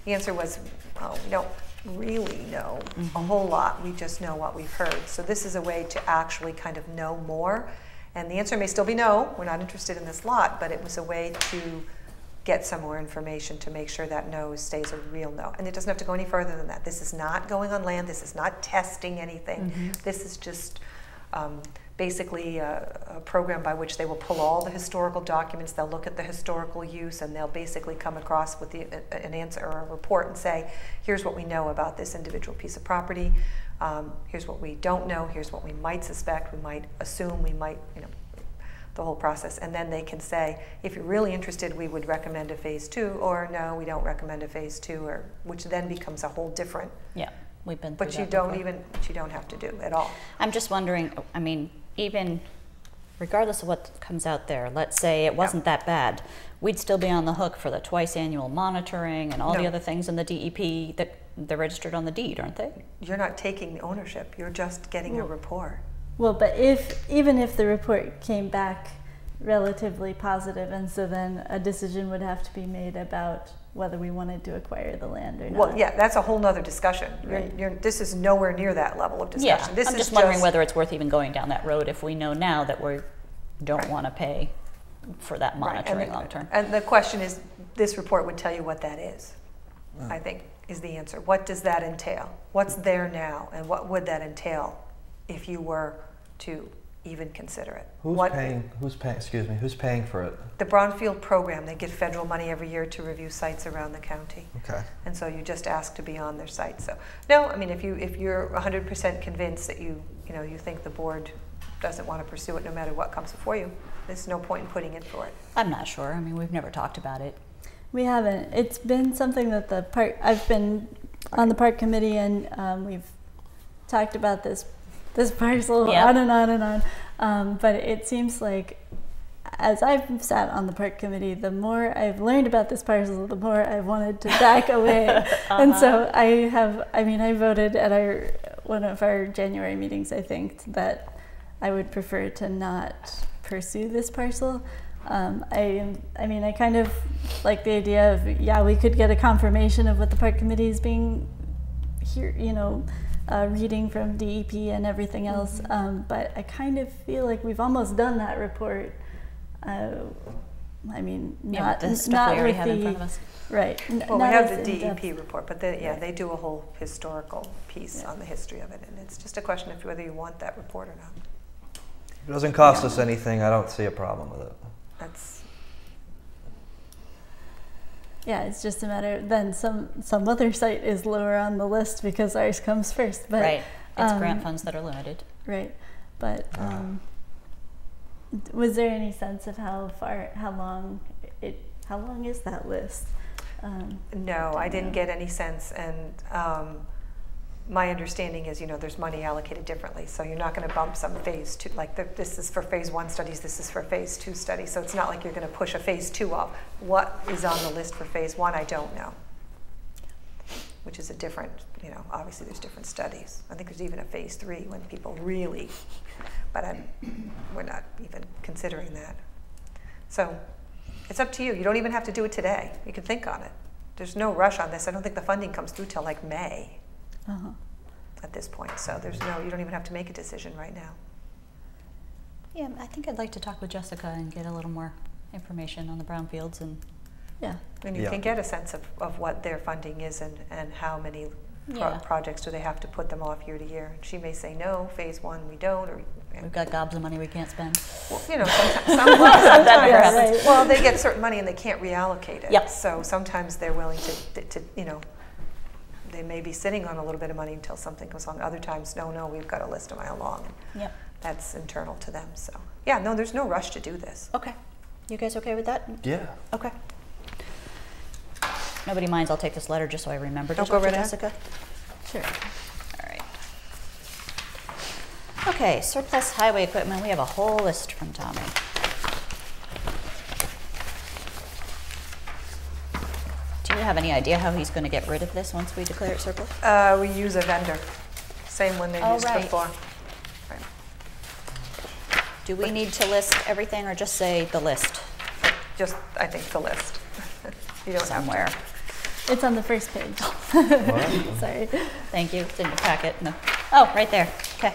the answer was, well, we don't really know a whole lot. We just know what we've heard. So this is a way to actually kind of know more. And the answer may still be no, we're not interested in this lot, but it was a way to get some more information to make sure that no stays a real no. And it doesn't have to go any further than that. This is not going on land. This is not testing anything. This is just basically a program by which they will pull all the historical documents, they'll look at the historical use, and they'll basically come across with an answer or a report and say, here's what we know about this individual piece of property, here's what we don't know, here's what we might suspect, we might assume, we might, the whole process. And then they can say, if you're really interested, we would recommend a phase 2, or no, we don't recommend a phase 2, or which then becomes a whole different. Yeah, we've been through But that you don't before. you don't have to do at all. I'm just wondering, I mean, even regardless of what comes out there, let's say it wasn't that bad, we'd still be on the hook for the twice annual monitoring and all the No. other things in the DEP that they're registered on the deed, aren't they? You're not taking ownership, you're just getting a report. Well, but even if the report came back relatively positive, and so then a decision would have to be made about whether we wanted to acquire the land or not. Well, yeah, that's a whole nother discussion. Right. This is nowhere near that level of Yeah, discussion. This I'm is just wondering whether it's worth even going down that road if we know now that we don't Right. want to pay for that Right, monitoring long term. And the question is, this report would tell you what that is, I think, is the answer. What does that entail? What's there now, and what would that entail if you were to even consider it. Who's paying? Excuse me. Who's paying for it? The Brownfield program. They get federal money every year to review sites around the county. Okay. And so you just ask to be on their site. So no, I mean, if you're 100% convinced that you think the board doesn't want to pursue it no matter what comes before you, there's no point in putting in for it. I'm not sure. I mean, we've never talked about it. We haven't. It's been something that I've been on the park committee, and we've talked about this parcel on and on and on. But it seems like as I've sat on the park committee, the more I've learned about this parcel, the more I've wanted to back away. And so I voted at one of our January meetings, I think, that I would prefer to not pursue this parcel. I kind of like the idea of, we could get a confirmation of what the park committee is being here, reading from DEP and everything else. But I kind of feel like we've almost done that report. Not the stuff we already have in front of us. Right. Well, we have the DEP report, but they do a whole historical piece on the history of it, and it's just a question of whether you want that report or not. It doesn't cost us anything. I don't see a problem with it. It's just a matter of then some other site is lower on the list because ours comes first. But, right. It's grant funds that are limited. Right. But was there any sense of how long is that list? No, I didn't get any sense, and my understanding is, there's money allocated differently, so you're not going to bump some phase 2, like this is for phase 1 studies, this is for phase 2 studies, so it's not like you're going to push a phase 2 off. What is on the list for phase 1, I don't know, which is a different, obviously there's different studies. I think there's even a phase 3 when people really, but we're not even considering that. So it's up to you. You don't even have to do it today. You can think on it. There's no rush on this. I don't think the funding comes through till like May. At this point, so you don't even have to make a decision right now. Yeah, I think I'd like to talk with Jessica and get a little more information on the brownfields and you can get a sense of what their funding is and how many projects do they have to put them off year to year. She may say no, phase 1 we don't, or we've got gobs of money we can't spend. Well, sometimes well, they get certain money and they can't reallocate it. Yep. So sometimes they're willing to they may be sitting on a little bit of money until something goes on. Other times, no, we've got a list a mile long. Yep. That's internal to them. So, there's no rush to do this. Okay. You guys okay with that? Yeah. Okay. Nobody minds. I'll take this letter just so I remember to Don't go talk to right ahead. Jessica. Sure. All right. Okay, surplus highway equipment. We have a whole list from Tommy. Do you have any idea how he's going to get rid of this once we declare it surplus? We use a vendor. Same one they used before. Right. Do we need to list everything or just say the list? Just, I think, the list. You don't somewhere. have to. It's on the first page. Sorry. Thank you. It's in the packet. No. Oh, right there. Okay.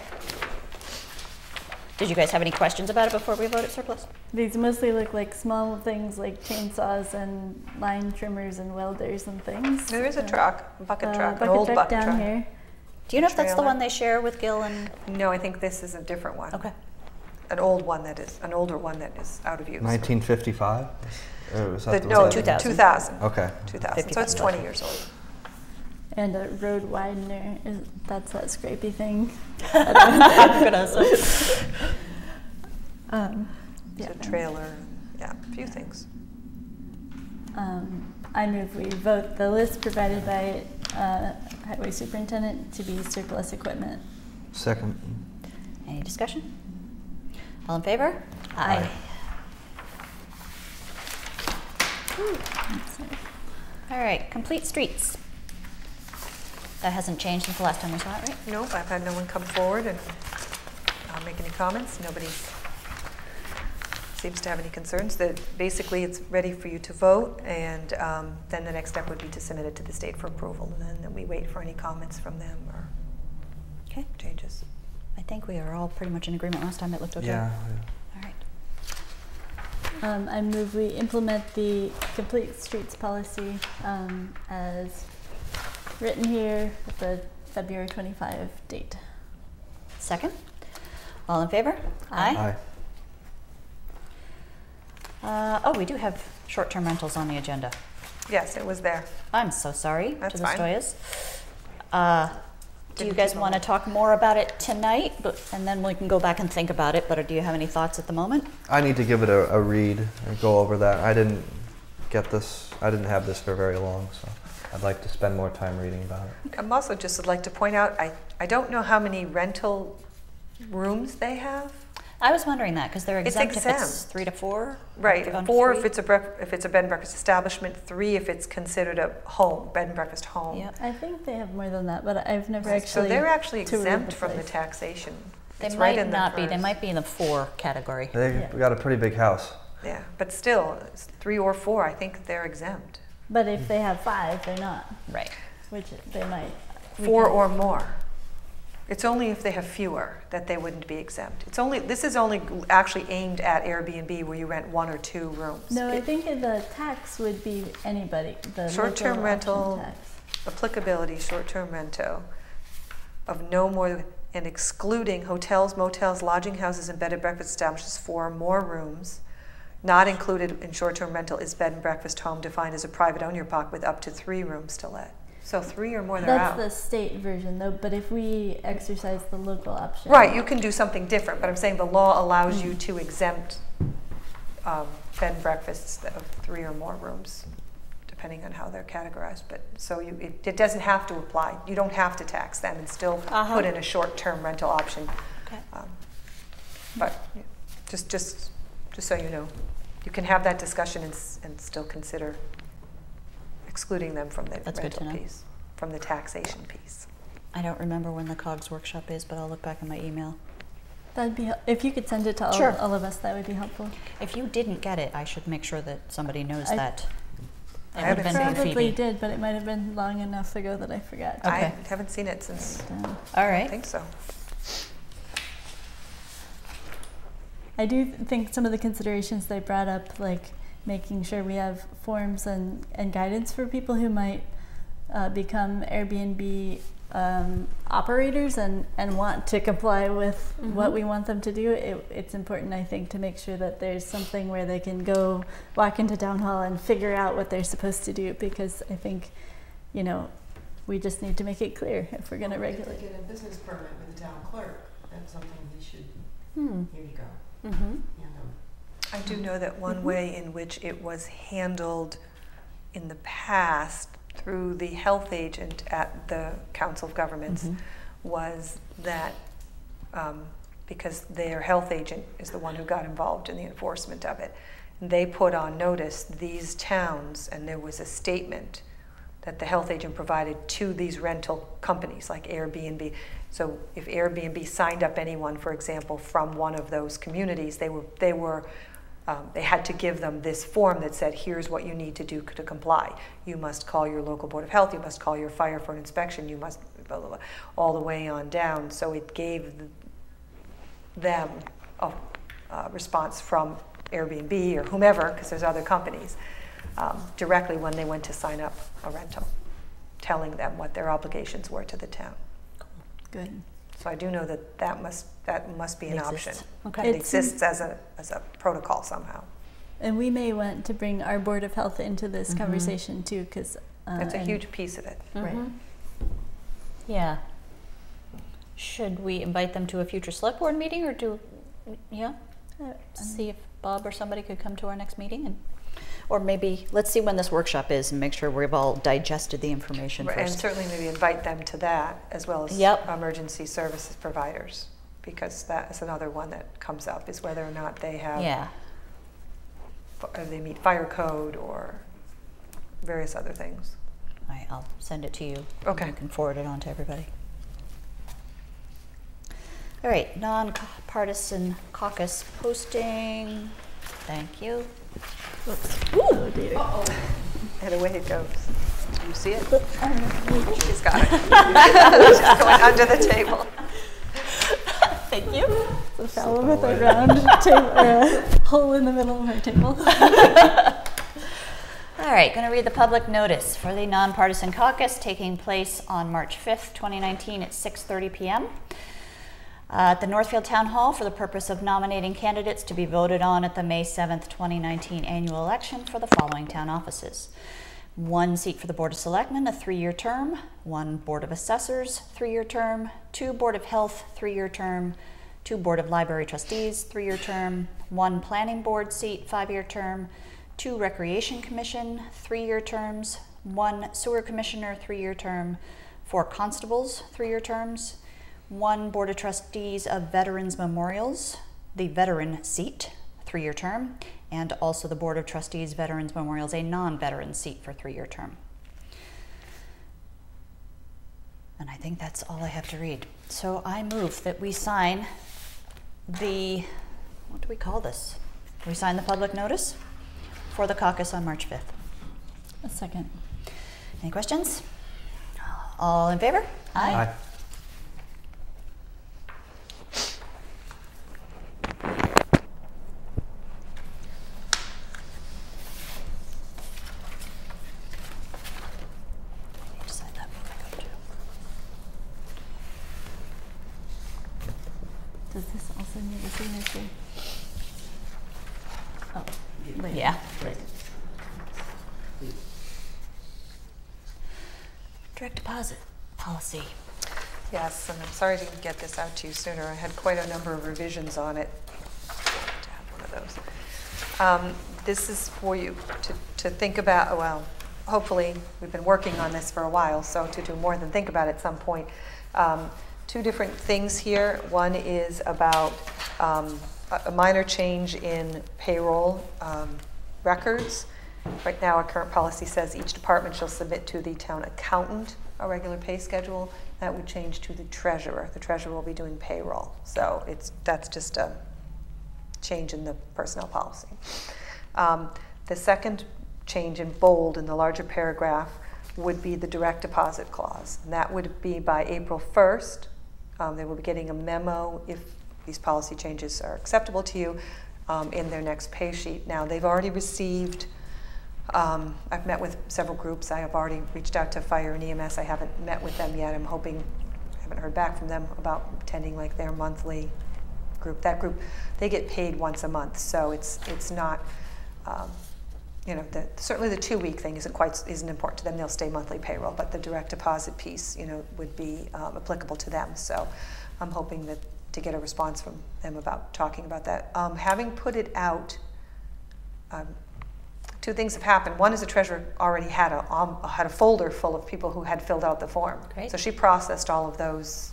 Did you guys have any questions about it before we voted surplus? These mostly look like small things like chainsaws and line trimmers and welders and things. There is a truck, a bucket truck, an bucket old truck bucket down truck. here. Do you know if that's the Trailer. one they share with Gil and? No, I think this is a different one. Okay. An older one that is out of use. 1955? Or was that No, 2000. 2000. Okay. 2000. So it's 20 years old. And a road widener. That's that scrapey thing. It's a trailer. A few things. I move we vote the list provided by Highway Superintendent to be surplus equipment. Second. Any discussion? All in favor? Aye. All right, complete streets. That hasn't changed since the last time we saw it, right? Nope, I've had no one come forward and make any comments. Nobody seems to have any concerns. That basically it's ready for you to vote, and then the next step would be to submit it to the state for approval, and then we wait for any comments from them or changes. I think we are all pretty much in agreement. Last time it looked okay. Yeah. All right. I move we implement the complete streets policy as written here with the February 25 date. Second. All in favor? Aye. Oh, we do have short-term rentals on the agenda. Yes, it was there. I'm so sorry That's to the fine. Stoyas. Do you Didn't guys keep want to on. talk more about it tonight? And then we can go back and think about it, but do you have any thoughts at the moment? I need to give it a read and go over that. I didn't have this for very long, so I'd like to spend more time reading about it. I'm also just would like to point out, I don't know how many rental rooms they have. I was wondering that because they're It's exempt if it's exempt. 3 to 4. Right, down to 4 3. if it's a bed and breakfast establishment, 3 if it's considered a home, bed and breakfast home. Yep. I think they have more than that, but I've never actually. So they're actually toured exempt the from the place. taxation. They It's might right in the not be. They first. might be in the 4 category. They've got a pretty big house. Yeah, but still, it's 3 or 4, I think they're exempt. But if they have 5, they're not, Right. which they might. We 4 can- or more. It's only if they have fewer that they wouldn't be exempt. This is only actually aimed at Airbnb where you rent 1 or 2 rooms. No, I think the tax would be anybody. The Short-term local option rental. tax. Applicability, short-term rental of no more and excluding hotels, motels, lodging houses, and bed and breakfast establishments 4 or more rooms. Not included in short-term rental is bed and breakfast home defined as a private owner park with up to 3 rooms to let. So 3 or more, they're That's out. the state version, though. But if we exercise the local option, Right, you can do something different, but I'm saying the law allows you to exempt bed and breakfasts of 3 or more rooms, depending on how they're categorized. But so it doesn't have to apply. You don't have to tax them and still put in a short-term rental option. Okay. But yeah, just so you know, you can have that discussion and still consider excluding them from the That's good to rental know. piece, from the taxation piece. I don't remember when the COGS workshop is, but I'll look back in my email. that'd be if you could send it to Sure. all of us. That would be helpful. If you didn't get it, I should make sure that somebody knows I- that. I It would have haven't been seen from it. Probably Phoebe. did, but it might have been long enough ago that I forgot. Okay. I haven't seen it since, All I right. think so. I do think some of the considerations they brought up, like making sure we have forms and guidance for people who might become Airbnb operators and want to comply with what we want them to do. It's important, I think, to make sure that there's something where they can go walk into town hall and figure out what they're supposed to do, because I think, we just need to make it clear if we're going to regulate. Get a business permit with the town clerk. That's something he should. Here you go. Mm-hmm. You know. I do know that one way in which it was handled in the past through the health agent at the Council of Governments was that because their health agent is the one who got involved in the enforcement of it, they put on notice these towns, and there was a statement that the health agent provided to these rental companies like Airbnb. So if Airbnb signed up anyone, for example, from one of those communities, they had to give them this form that said, here's what you need to do to comply. You must call your local board of health, you must call your fire for an inspection, you must blah, blah, blah, all the way on down. So it gave them a response from Airbnb or whomever, because there's other companies, directly when they went to sign up a rental, telling them what their obligations were to the town. Good. So I do know that must be an option. Exists. Okay. It exists as a protocol somehow. And we may want to bring our Board of Health into this conversation too, because That's a huge piece of it. Right. Yeah. Should we invite them to a future select board meeting, or see if Bob or somebody could come to our next meeting, or maybe let's see when this workshop is and make sure we've all digested the information And first. certainly maybe invite them to that as well as Yep. emergency services providers, because that is another one that comes up, is whether or not they have, Yeah. or they meet fire code or various other things. All right, I'll send it to you. Okay. You can forward it on to everybody. All right, nonpartisan caucus posting. Thank you. Oh dear. And away it goes. Do you see it? She's got it. She's going under the table. Thank you. The fellow with a round table, or a hole in the middle of our table. All right, going to read the public notice for the nonpartisan caucus taking place on March 5th, 2019 at 6:30 p.m. At the Northfield Town Hall for the purpose of nominating candidates to be voted on at the May 7th, 2019 annual election for the following town offices. 1 seat for the Board of Selectmen, a 3-year term. 1 Board of Assessors, 3-year term. 2 Board of Health, 3-year term. 2 Board of Library Trustees, 3-year term. 1 Planning Board seat, 5-year term. 2 Recreation Commission, 3-year terms. 1 Sewer Commissioner, 3-year term. 4 Constables, 3-year terms. 1 Board of Trustees of Veterans Memorials, the veteran seat, 3-year term, and also the Board of Trustees Veterans Memorials, a non-veteran seat for 3-year term. And I think that's all I have to read. So I move that we sign the, what do we call this? We sign the public notice for the caucus on March 5th. A second. Any questions? All in favor? Aye. Does this also need a signature? Oh, later. Yeah. Direct deposit policy. Yes, and I'm sorry I didn't get this out to you sooner. I had quite a number of revisions on it. To have one of those. This is for you to think about. Well, hopefully we've been working on this for a while, so to do more than think about it at some point. 2 different things here. One is about a minor change in payroll records. Right now, our current policy says each department shall submit to the town accountant a regular pay schedule. That would change to the treasurer. The treasurer will be doing payroll. So that's just a change in the personnel policy. The second change in bold in the larger paragraph would be the direct deposit clause. And that would be by April 1st. They will be getting a memo if these policy changes are acceptable to you in their next pay sheet. Now, they've already received, I've met with several groups. I have already reached out to Fire and EMS. I haven't met with them yet. I'm hoping, I haven't heard back from them about attending like their monthly group. That group, they get paid once a month, so it's not, you know, certainly the 2-week thing isn't important to them. They'll stay monthly payroll, but the direct deposit piece, you know, would be applicable to them. So I'm hoping to get a response from them about talking about that. Having put it out, 2 things have happened. One is the treasurer already had a folder full of people who had filled out the form. Great. So she processed all of those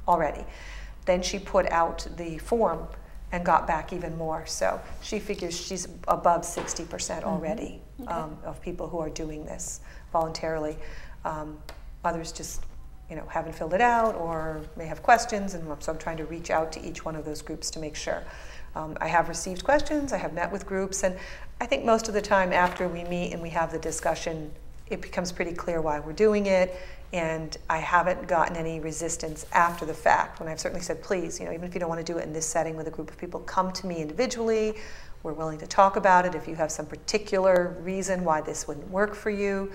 already. Then she put out the form and got back even more. So she figures she's above 60% already of people who are doing this voluntarily. Others just, you know, haven't filled it out or may have questions, and so I'm trying to reach out to each one of those groups to make sure. I have received questions, I have met with groups, and I think most of the time after we meet and we have the discussion, it becomes pretty clear why we're doing it, and I haven't gotten any resistance after the fact, when I've certainly said, please, you know, even if you don't want to do it in this setting with a group of people, come to me individually. We're willing to talk about it if you have some particular reason why this wouldn't work for you.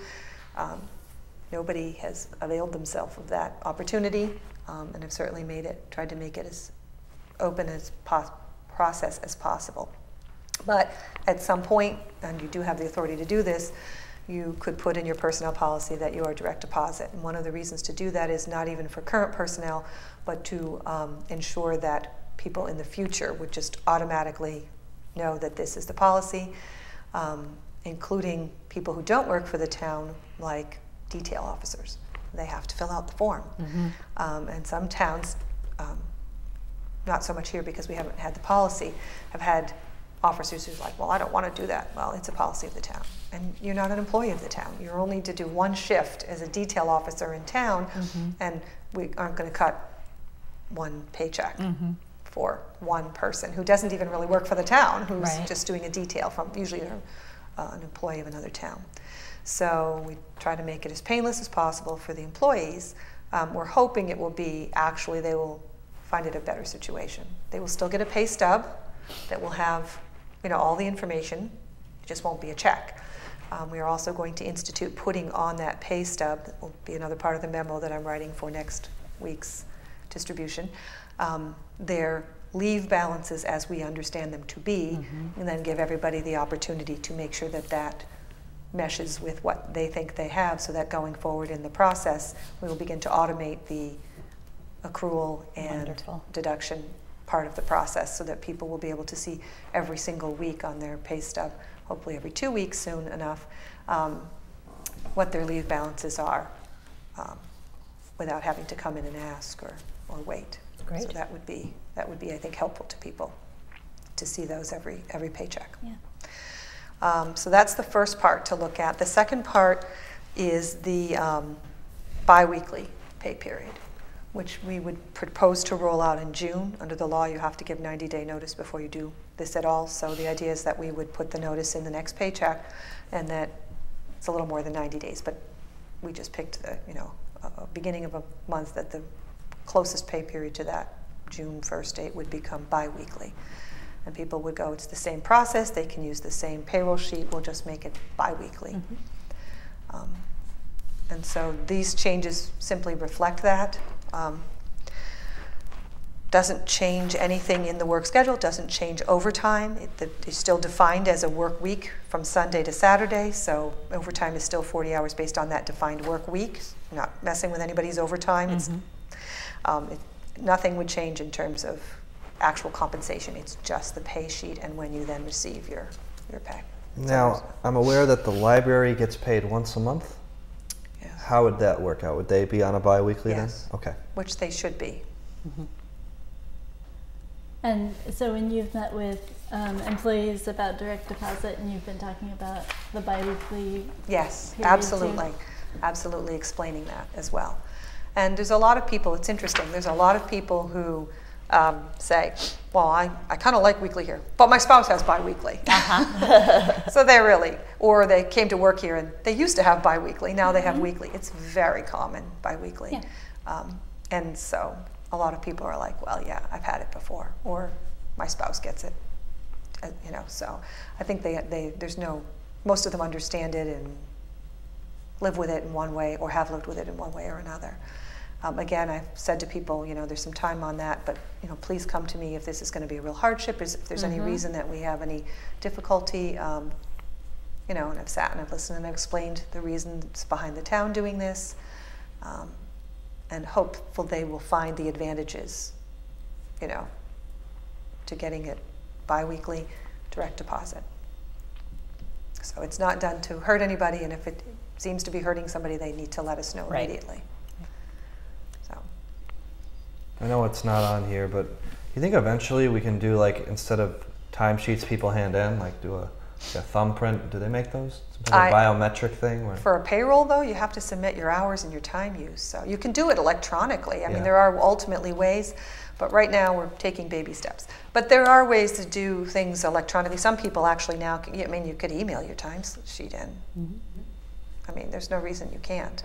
Nobody has availed themselves of that opportunity, and I've certainly tried to make it as open as process as possible. But at some point, and you do have the authority to do this, you could put in your personnel policy that you are direct deposit. And one of the reasons to do that is not even for current personnel, but to ensure that people in the future would just automatically know that this is the policy, including people who don't work for the town, like detail officers. They have to fill out the form. And some towns, not so much here because we haven't had the policy, have had officers who's like, well, I don't want to do that. Well, it's a policy of the town. And you're not an employee of the town. You're only to do 1 shift as a detail officer in town, and we aren't going to cut 1 paycheck for 1 person who doesn't even really work for the town, who's just doing a detail from usually an employee of another town. So we try to make it as painless as possible for the employees. We're hoping it will be, actually, they will find it a better situation. They will still get a pay stub that will have, you know, all the information. It just won't be a check. We are also going to institute putting on that pay stub, that will be another part of the memo that I'm writing for next week's distribution, their leave balances as we understand them to be, and then give everybody the opportunity to make sure that that meshes with what they think they have, so that going forward in the process, we will begin to automate the accrual and Wonderful. deduction part of the process, so that people will be able to see every single week on their pay stub, hopefully every 2 weeks soon enough, what their leave balances are, without having to come in and ask or wait. Great. So that would be, I think, helpful to people to see those every paycheck. Yeah. So that's the first part to look at. The second part is the biweekly pay period, which we would propose to roll out in June. Under the law, you have to give 90-day notice before you do this at all. So the idea is that we would put the notice in the next paycheck, and that it's a little more than 90 days, but we just picked the, beginning of a month that the closest pay period to that June 1st date would become biweekly. And people would go, it's the same process, they can use the same payroll sheet, we'll just make it biweekly. And so these changes simply reflect that. Doesn't change anything in the work schedule, doesn't change overtime. It's still defined as a work week from Sunday to Saturday, so overtime is still 40 hours based on that defined work week. Not messing with anybody's overtime. Nothing would change in terms of actual compensation. It's just the pay sheet and when you then receive your pay. Now, I'm aware that the library gets paid once a month. Yes. How would that work out? Would they be on a bi-weekly Yes. then? Okay. Which they should be. And so when you've met with employees about direct deposit and you've been talking about the biweekly Yes, period absolutely. too? Absolutely explaining that as well. And there's a lot of people, it's interesting, there's a lot of people who say, well, I kind of like weekly here, but my spouse has bi-weekly. So they're really, or they came to work here and they used to have bi-weekly, now they have weekly. It's very common, bi-weekly. Yeah. And so a lot of people are like, well, yeah, I've had it before, or my spouse gets it. So I think there's no, most of them understand it and live with it in one way, or have lived with it in one way or another. Again, I've said to people, there's some time on that, but please come to me if this is going to be a real hardship, if there's any reason that we have any difficulty. And I've sat and I've listened and I've explained the reasons behind the town doing this, and hopeful they will find the advantages, to getting it biweekly direct deposit. So it's not done to hurt anybody, and if it seems to be hurting somebody, they need to let us know immediately. So I know it's not on here, but you think eventually we can do, like, instead of timesheets people hand in, like do a thumbprint? Do they make those? Some kind of biometric thing? Or? For a payroll, though, you have to submit your hours and your time use. So you can do it electronically. I mean, there are ultimately ways, but right now we're taking baby steps. But there are ways to do things electronically. Some people actually now, you could email your time sheet in. I mean, there's no reason you can't.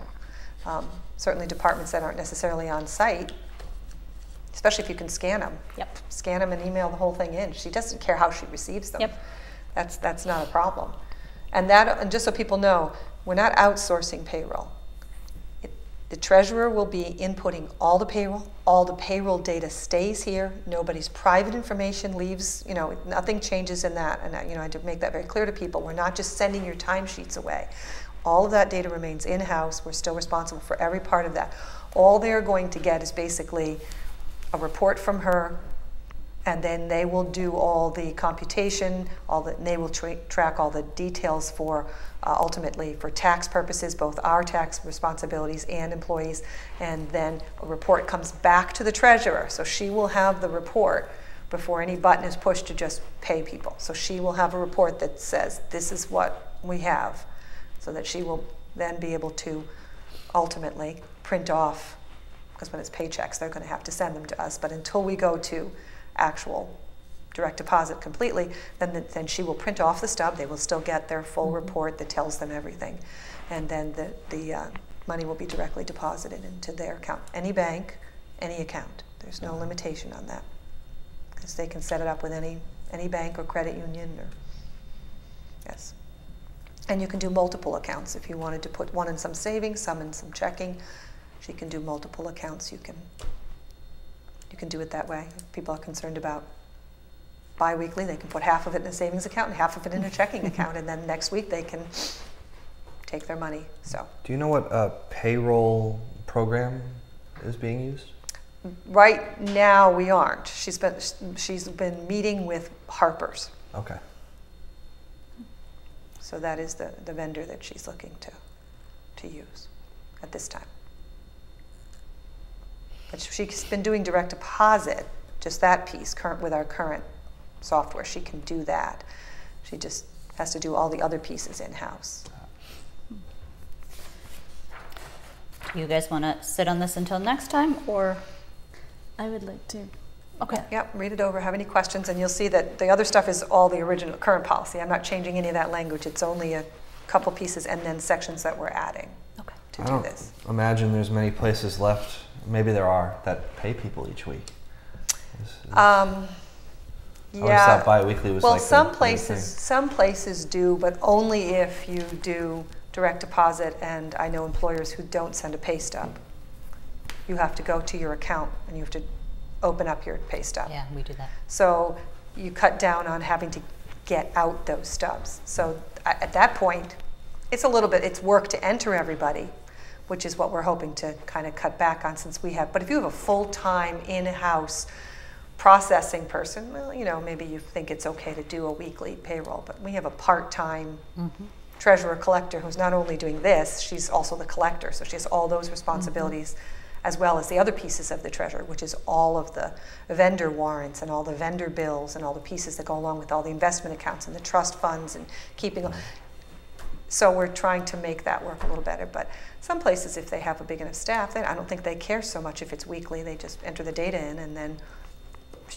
Certainly departments that aren't necessarily on site, especially if you can scan them. Yep. Scan them and email the whole thing in. She doesn't care how she receives them. Yep. That's not a problem. And just so people know, we're not outsourcing payroll. The treasurer will be inputting all the payroll data stays here, nobody's private information leaves, nothing changes in that, and I had to make that very clear to people. We're not just sending your timesheets away. All of that data remains in-house. We're still responsible for every part of that. All they're going to get is basically a report from her, and then they will do all the computation, and they will track all the details for ultimately for tax purposes, both our tax responsibilities and employees, and then a report comes back to the treasurer. So she will have the report before any button is pushed to just pay people. So she will have a report that says, this is what we have, so that she will then be able to ultimately print off, because when it's paychecks, they're going to have to send them to us. But until we go to actual direct deposit completely, then she will print off the stub. They will still get their full report that tells them everything. And then the money will be directly deposited into their account. Any bank, any account. There's no limitation on that, because they can set it up with any bank or credit union. Yes. And you can do multiple accounts. If you wanted to put one in some savings, some in some checking, she can do multiple accounts. You can you can do it that way. If people are concerned about bi-weekly, they can put half of it in a savings account and half of it in a checking account, and then next week they can take their money. So, Do you know what payroll program is being used? right now we aren't. She's been meeting with Harper's. Okay. So that is the vendor that she's looking to use at this time. But she's been doing direct deposit, just that piece, with our current software. She can do that. She just has to do all the other pieces in-house. Do you guys want to sit on this until next time, or? I would like to. Okay. Yep, read it over, have any questions, and you'll see that the other stuff is all the original current policy. I'm not changing any of that language. It's only a couple pieces and then sections that we're adding to do this. Imagine there's many places left, maybe there are, that pay people each week. Yeah. I always thought bi-weekly was well, like some the places do, but only if you do direct deposit, and I know employers who don't send a pay stub. You have to go to your account and you have to open up your pay stub. Yeah, we do that. So you cut down on having to get out those stubs. So at that point, it's work to enter everybody, which is what we're hoping to kind of cut back on since we have. But if you have a full-time in-house processing person, well, you know, maybe you think it's okay to do a weekly payroll, but we have a part-time treasurer collector who's not only doing this, she's also the collector. So she has all those responsibilities as well as the other pieces of the treasurer, which is all of the vendor warrants and all the vendor bills and all the pieces that go along with all the investment accounts and the trust funds and keeping. So we're trying to make that work a little better. But some places, if they have a big enough staff, then I don't think they care so much if it's weekly. They just enter the data in and then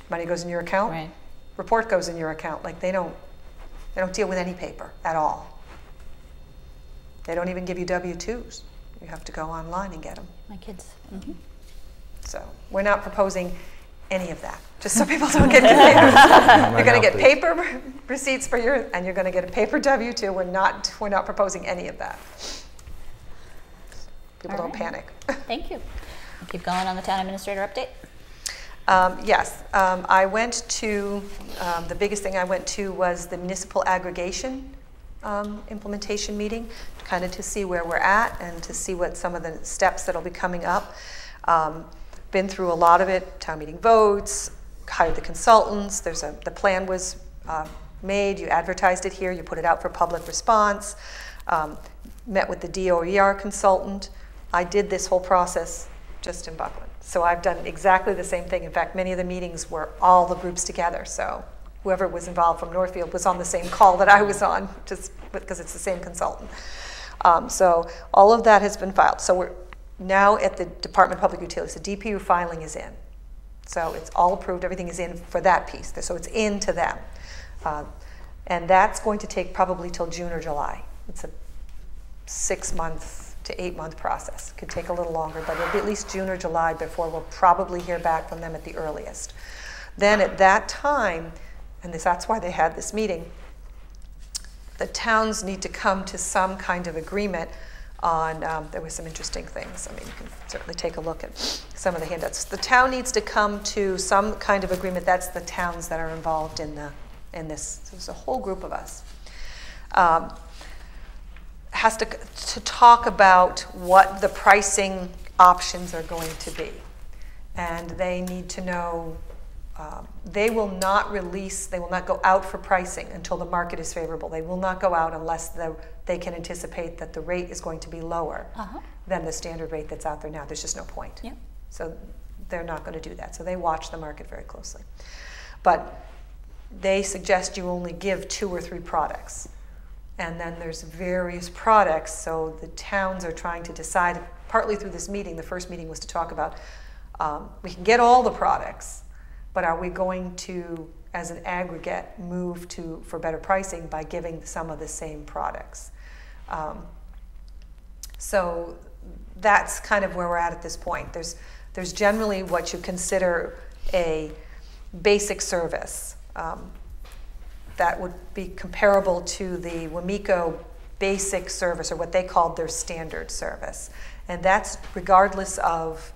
money goes in your account, Right. report goes in your account. Like they don't deal with any paper at all. They don't even give you W-2s. You have to go online and get them. My kids. So we're not proposing any of that, just so people don't get confused. You're going to get paper receipts for and you're going to get a paper W-2. We're not proposing any of that. People don't panic. Thank you. Keep going on the town administrator update. Yes, I went to, the biggest thing I went to was the municipal aggregation implementation meeting, kind of to see where we're at and to see what some of the steps that'll be coming up. Been through a lot of it, town meeting votes, hired the consultants, the plan was made, you advertised it here, you put it out for public response, met with the DOER consultant. I did this whole process just in Buckland. So I've done exactly the same thing. In fact, many of the meetings were all the groups together. So whoever was involved from Northfield was on the same call that I was on, just because it's the same consultant. So all of that has been filed. So we're now at the Department of Public Utilities. The DPU filing is in. So it's all approved. Everything is in for that piece. So it's in to them. And that's going to take probably till June or July. It's a 6-month to 8-month process. It could take a little longer, but it'll be at least June or July before we'll probably hear back from them at the earliest. Then at that time, and that's why they had this meeting, the towns need to come to some kind of agreement on, there were some interesting things. I mean, you can certainly take a look at some of the handouts. The town needs to come to some kind of agreement. That's the towns that are involved in this. So there's a whole group of us. Has to talk about what the pricing options are going to be. And they need to know, they will not go out for pricing until the market is favorable. They will not go out unless they can anticipate that the rate is going to be lower than the standard rate that's out there now. There's just no point. Yeah. So they're not going to do that. So they watch the market very closely. But they suggest you only give 2 or 3 products. And then there's various products, so the towns are trying to decide, partly through this meeting. The first meeting was to talk about, we can get all the products, but are we going to, as an aggregate, move for better pricing by giving some of the same products? So that's kind of where we're at this point. There's generally what you consider a basic service. That would be comparable to the WMECO basic service, or what they called their standard service. And that's regardless of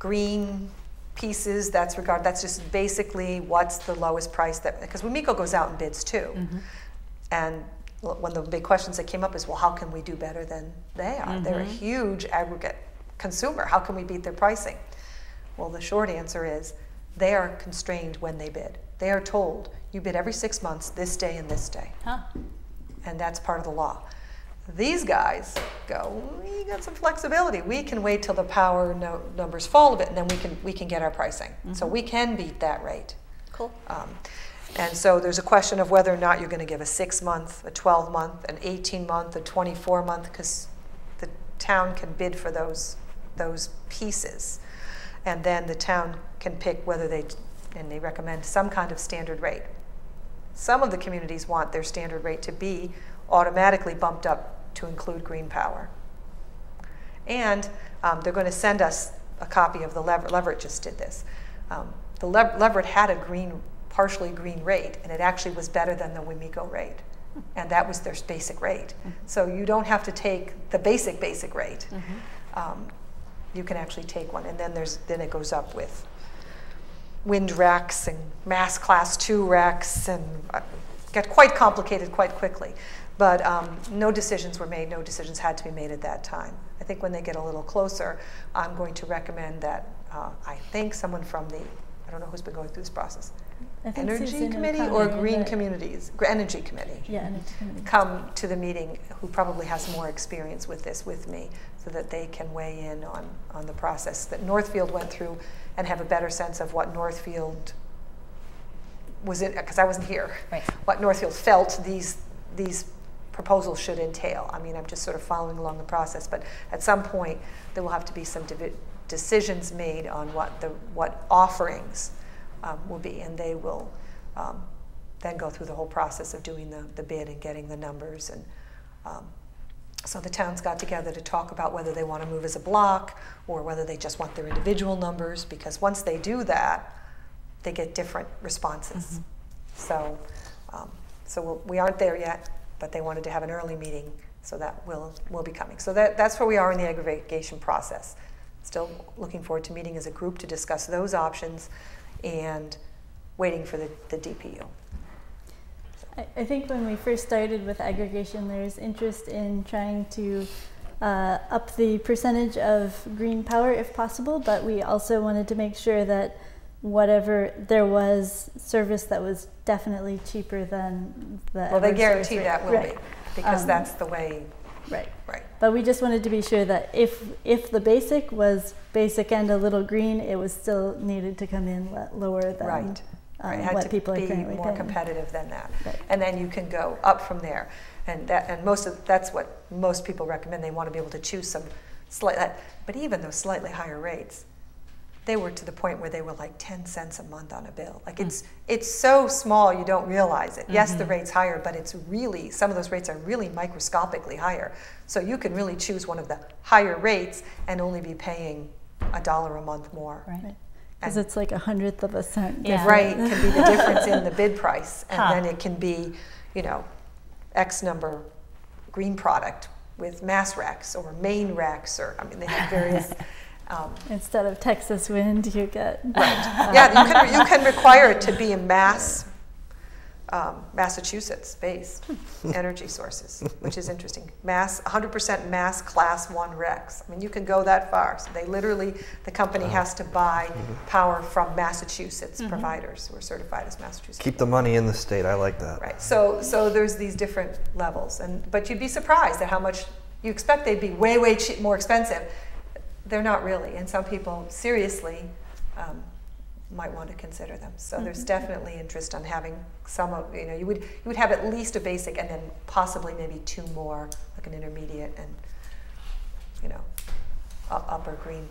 green, pieces, that's just basically what's the lowest price that, because WMECO goes out and bids too. And one of the big questions that came up is, well, how can we do better than they are? They're a huge aggregate consumer. How can we beat their pricing? Well, the short answer is they are constrained when they bid. They are told, you bid every 6 months, this day and this day. And that's part of the law. These guys go, we got some flexibility. We can wait till the power numbers fall a bit, and then we can get our pricing. So we can beat that rate. Cool. And so there's a question of whether or not you're going to give a 6-month, a 12-month, an 18-month, a 24-month, because the town can bid for those pieces. And then the town can pick whether they recommend some kind of standard rate. Some of the communities want their standard rate to be automatically bumped up to include green power. And they're going to send us a copy of the Leverett just did this. The Leverett had a partially green rate, and it actually was better than the WMECO rate. And that was their basic rate. So you don't have to take the basic rate. You can actually take one, and then it goes up with wind racks and mass class 2 racks, and get quite complicated quite quickly. But no decisions were made, no decisions had to be made at that time. I think when they get a little closer, I'm going to recommend that I think someone from I don't know who's been going through this process, Energy Committee or Green Communities, Energy Committee. Yeah, Energy Committee. Come to the meeting, who probably has more experience with this with me, so that they can weigh in on the process that Northfield went through and have a better sense of what Northfield was in, because I wasn't here, what Northfield felt these proposals should entail. I mean, I'm just sort of following along the process, but at some point there will have to be some decisions made on what offerings will be, and they will then go through the whole process of doing the bid and getting the numbers. And so the towns got together to talk about whether they want to move as a block or whether they just want their individual numbers, because once they do that, they get different responses. So, we aren't there yet, but they wanted to have an early meeting, so that will be coming. So that's where we are in the aggregation process. Still looking forward to meeting as a group to discuss those options and waiting for the DPU. I think when we first started with aggregation, there's interest in trying to up the percentage of green power if possible, but we also wanted to make sure that whatever there was service that was definitely cheaper than the well, they guarantee that will be, because that's the way. Right. But we just wanted to be sure that if the basic was basic and a little green, it was still needed to come in lower than what people are currently paying. It had to be more competitive than that. And then you can go up from there. And that's what most people recommend. They want to be able to choose some but even those slightly higher rates, they were to the point where they were like 10 cents a month on a bill. Like it's so small you don't realize it. Yes, the rate's higher, but it's really, some of those rates are really microscopically higher. So you can really choose one of the higher rates and only be paying $1 a month more. Right. Because it's like 1/100 of a cent. Yeah. Right, it can be the difference in the bid price. And then it can be, X number green product with mass racks or main racks, or, they have various... Instead of Texas wind, you get... Yeah, you can require it to be a Massachusetts-based energy sources, which is interesting. 100% mass class 1 RECs. You can go that far. So the company has to buy power from Massachusetts providers who are certified as Massachusetts. Keep the money in the state. I like that. Right. So there's these different levels, but you'd be surprised at how much you expect they'd be way more expensive. They're not really, and some people seriously might want to consider them. So there's definitely interest on having some of, you would have at least a basic and then possibly maybe 2 more, like an intermediate and, upper green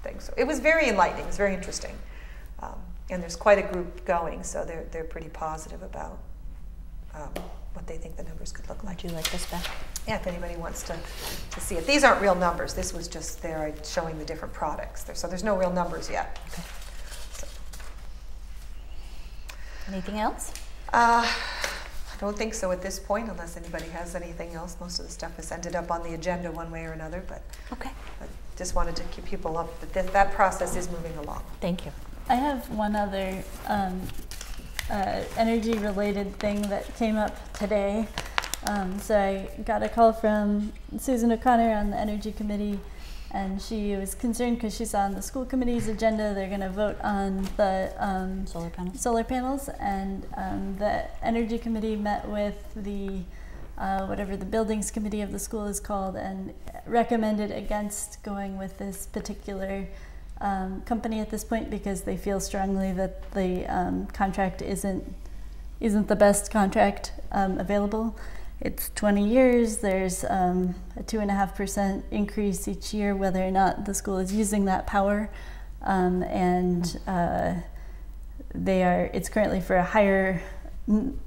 thing. So it was very enlightening, it was very interesting. And there's quite a group going, so they're pretty positive about what they think the numbers could look like. Would you like this back? Yeah, if anybody wants to see it. These aren't real numbers. This was just there showing the different products. So there's no real numbers yet. Okay. So. Anything else? I don't think so at this point, unless anybody has anything else. Most of the stuff has ended up on the agenda one way or another. But okay. But just wanted to keep people up, that that process is moving along. Thank you. I have one other energy-related thing that came up today. So I got a call from Susan O'Connor on the Energy Committee, and she was concerned because she saw on the school committee's agenda they're going to vote on the solar panels, and the Energy Committee met with the whatever the buildings committee of the school is called, and recommended against going with this particular company at this point because they feel strongly that the contract isn't the best contract available. It's 20 years. There's a 2.5% increase each year, whether or not the school is using that power, and it's currently for a higher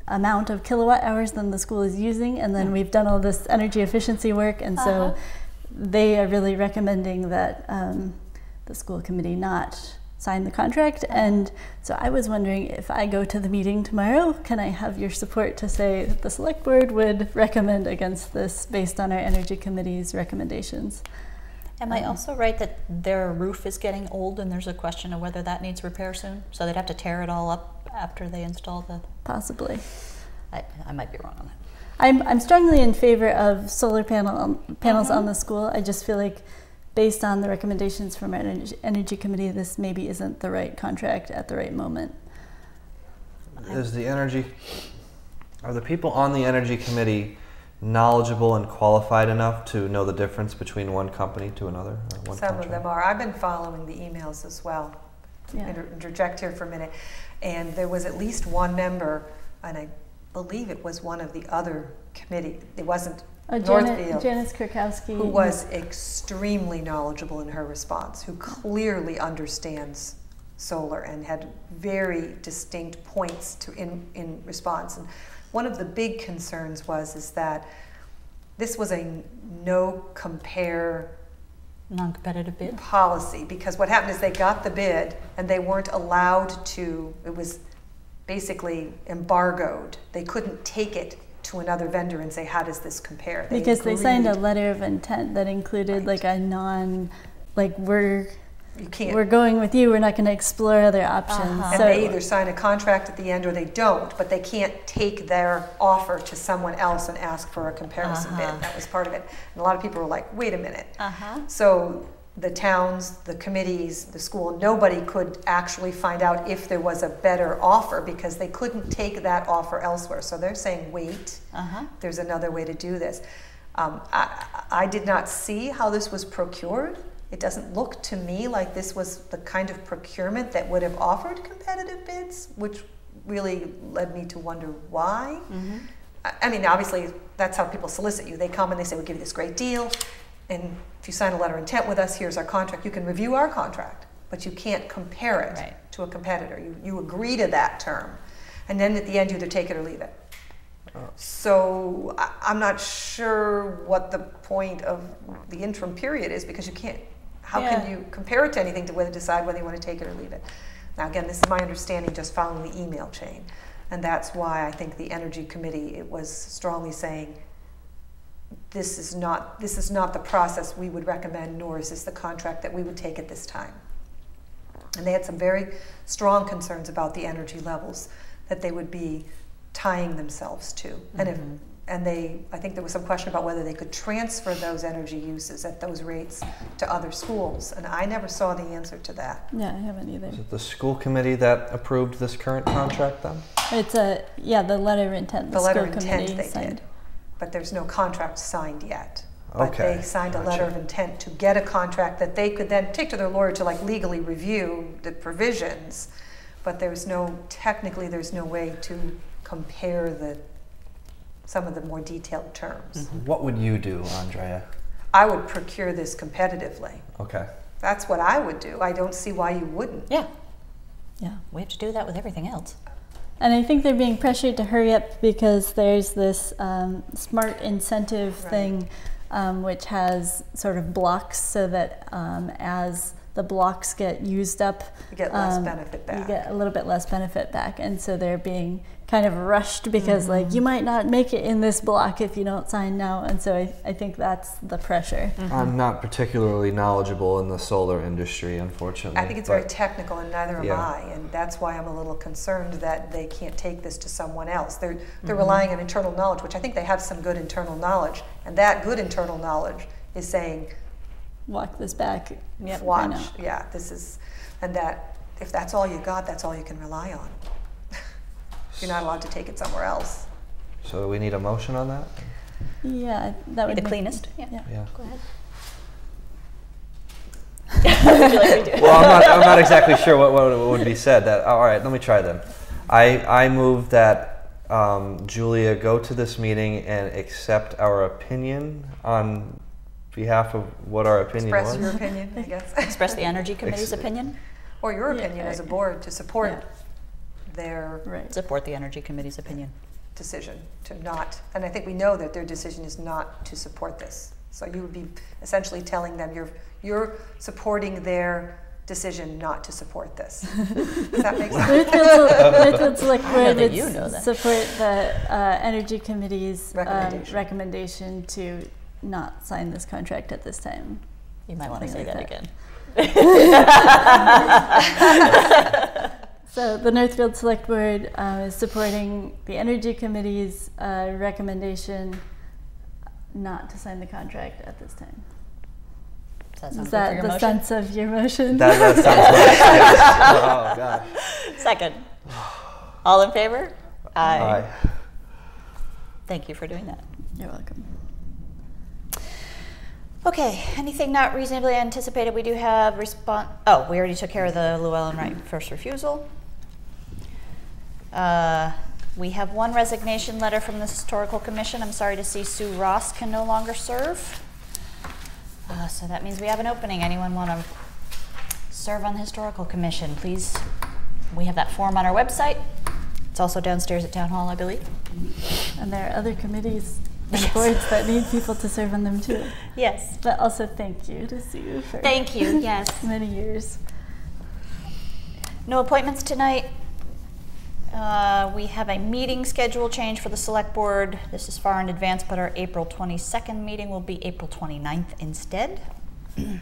amount of kilowatt hours than the school is using, and then we've done all this energy efficiency work, and so they are really recommending that the school committee not sign the contract. And so I was wondering, if I go to the meeting tomorrow, can I have your support to say that the select board would recommend against this based on our energy committee's recommendations? Am I also right that their roof is getting old and there's a question of whether that needs repair soon? So they'd have to tear it all up after they install the... Possibly. I might be wrong on that. I'm strongly in favor of solar panels on the school. I just feel like based on the recommendations from our energy committee, this maybe isn't the right contract at the right moment. Are the people on the energy committee knowledgeable and qualified enough to know the difference between one company to another? Or one Some contract? of them are. I've been following the emails as well. Yeah. Interject here for a minute. And there was at least one member, and I believe it was one of the other committee. It wasn't Northfield. Janice Kurkowski. Who was extremely knowledgeable in her response, who clearly understands solar and had very distinct points in response. And one of the big concerns is that this was a no-compare non-competitive bid policy, because what happened is they got the bid and they weren't allowed to, it was basically embargoed. They couldn't take it to another vendor and say, how does this compare? Because they signed a letter of intent that included like a we're going with you, we're not going to explore other options. And they either sign a contract at the end or they don't, but they can't take their offer to someone else and ask for a comparison bid. That was part of it. And a lot of people were like, wait a minute. So the towns, the committees, the school, nobody could actually find out if there was a better offer because they couldn't take that offer elsewhere. So they're saying, wait, there's another way to do this. I did not see how this was procured. It doesn't look to me like this was the kind of procurement that would have offered competitive bids, which really led me to wonder why. I mean, obviously, that's how people solicit you. They come and they say, we'll give you this great deal, and if you sign a letter of intent with us, here's our contract. You can review our contract, but you can't compare it to a competitor. You agree to that term, and then at the end, you either take it or leave it. So I'm not sure what the point of the interim period is, because you can't, how can you compare it to anything to decide whether you want to take it or leave it? Now again, this is my understanding just following the email chain. And that's why I think the Energy Committee, it was strongly saying, this is not the process we would recommend, nor is this the contract that we would take at this time. And they had some very strong concerns about the energy levels that they would be tying themselves to. I think there was some question about whether they could transfer those energy uses at those rates to other schools, and I never saw the answer to that. Yeah, I haven't either. Is it the school committee that approved this current contract then? It's the letter of intent. The letter of intent they did, but there's no contract signed yet. But they signed a letter of intent to get a contract that they could then take to their lawyer to legally review the provisions, but technically there's no way to compare some of the more detailed terms. What would you do, Andrea? I would procure this competitively. Okay. That's what I would do. I don't see why you wouldn't. Yeah. We have to do that with everything else. And I think they're being pressured to hurry up because there's this smart incentive thing, which has sort of blocks so that as the blocks get used up, You get less benefit back. you get a little bit less benefit back, and so they're being kind of rushed because like you might not make it in this block if you don't sign now, and so I think that's the pressure. I'm not particularly knowledgeable in the solar industry, unfortunately. I think it's very technical, and neither am Yeah. I, and that's why I'm a little concerned that they can't take this to someone else. They're relying on internal knowledge, which I think they have some good internal knowledge, and that good internal knowledge is saying, Walk this back. Yep. watch, know. yeah, this is, and that if that's all you got, that's all you can rely on. You're not allowed to take it somewhere else. So we need a motion on that? Yeah, that would The make- cleanest. Yeah. Yeah. Go ahead. Would you like me to do it? Well, I'm not exactly sure what would be said. That all right? Let me try then. I move that Julia go to this meeting and accept our opinion on behalf of what our opinion Express was. your opinion, I guess. Express the Energy Committee's opinion. Or your Yeah, opinion as a right. board to support Yeah. their Right. Support the Energy Committee's opinion. decision to not, and I think we know that their decision is not to support this. So you would be essentially telling them you're supporting their decision not to support this. Does that make sense? Northfield Select know Board that would you know that. support the Energy Committee's Recommendation. recommendation to not sign this contract at this time. You might want to say Something that like again. So the Northfield Select Board is supporting the Energy Committee's recommendation not to sign the contract at this time. Does that sound Is good for that your the motion? sense of your motion? That sounds right. Yes. Oh God. Second. All in favor? Aye. Thank you for doing that. You're welcome. Okay, anything not reasonably anticipated? We do have response. Oh, we already took care of the Llewellyn right first refusal. We have one resignation letter from the Historical Commission. I'm sorry to see Sue Ross can no longer serve. So that means we have an opening. Anyone want to serve on the Historical Commission? Please, we have that form on our website. It's also downstairs at Town Hall, I believe. And there are other committees and Yes. boards that need people to serve on them too. Yes. But also thank you to Sue for Thank you, yes. many years. No appointments tonight. We have a meeting schedule change for the Select Board. This is far in advance, but our April 22nd meeting will be April 29th instead. Thank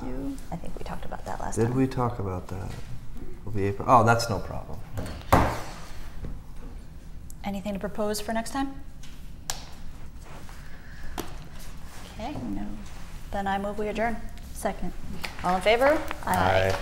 you. I think we talked about that last time. Did we talk about that? Will be April. Oh, that's no problem. Anything to propose for next time? Okay, No. then I move we adjourn. Second. All in favor? Aye.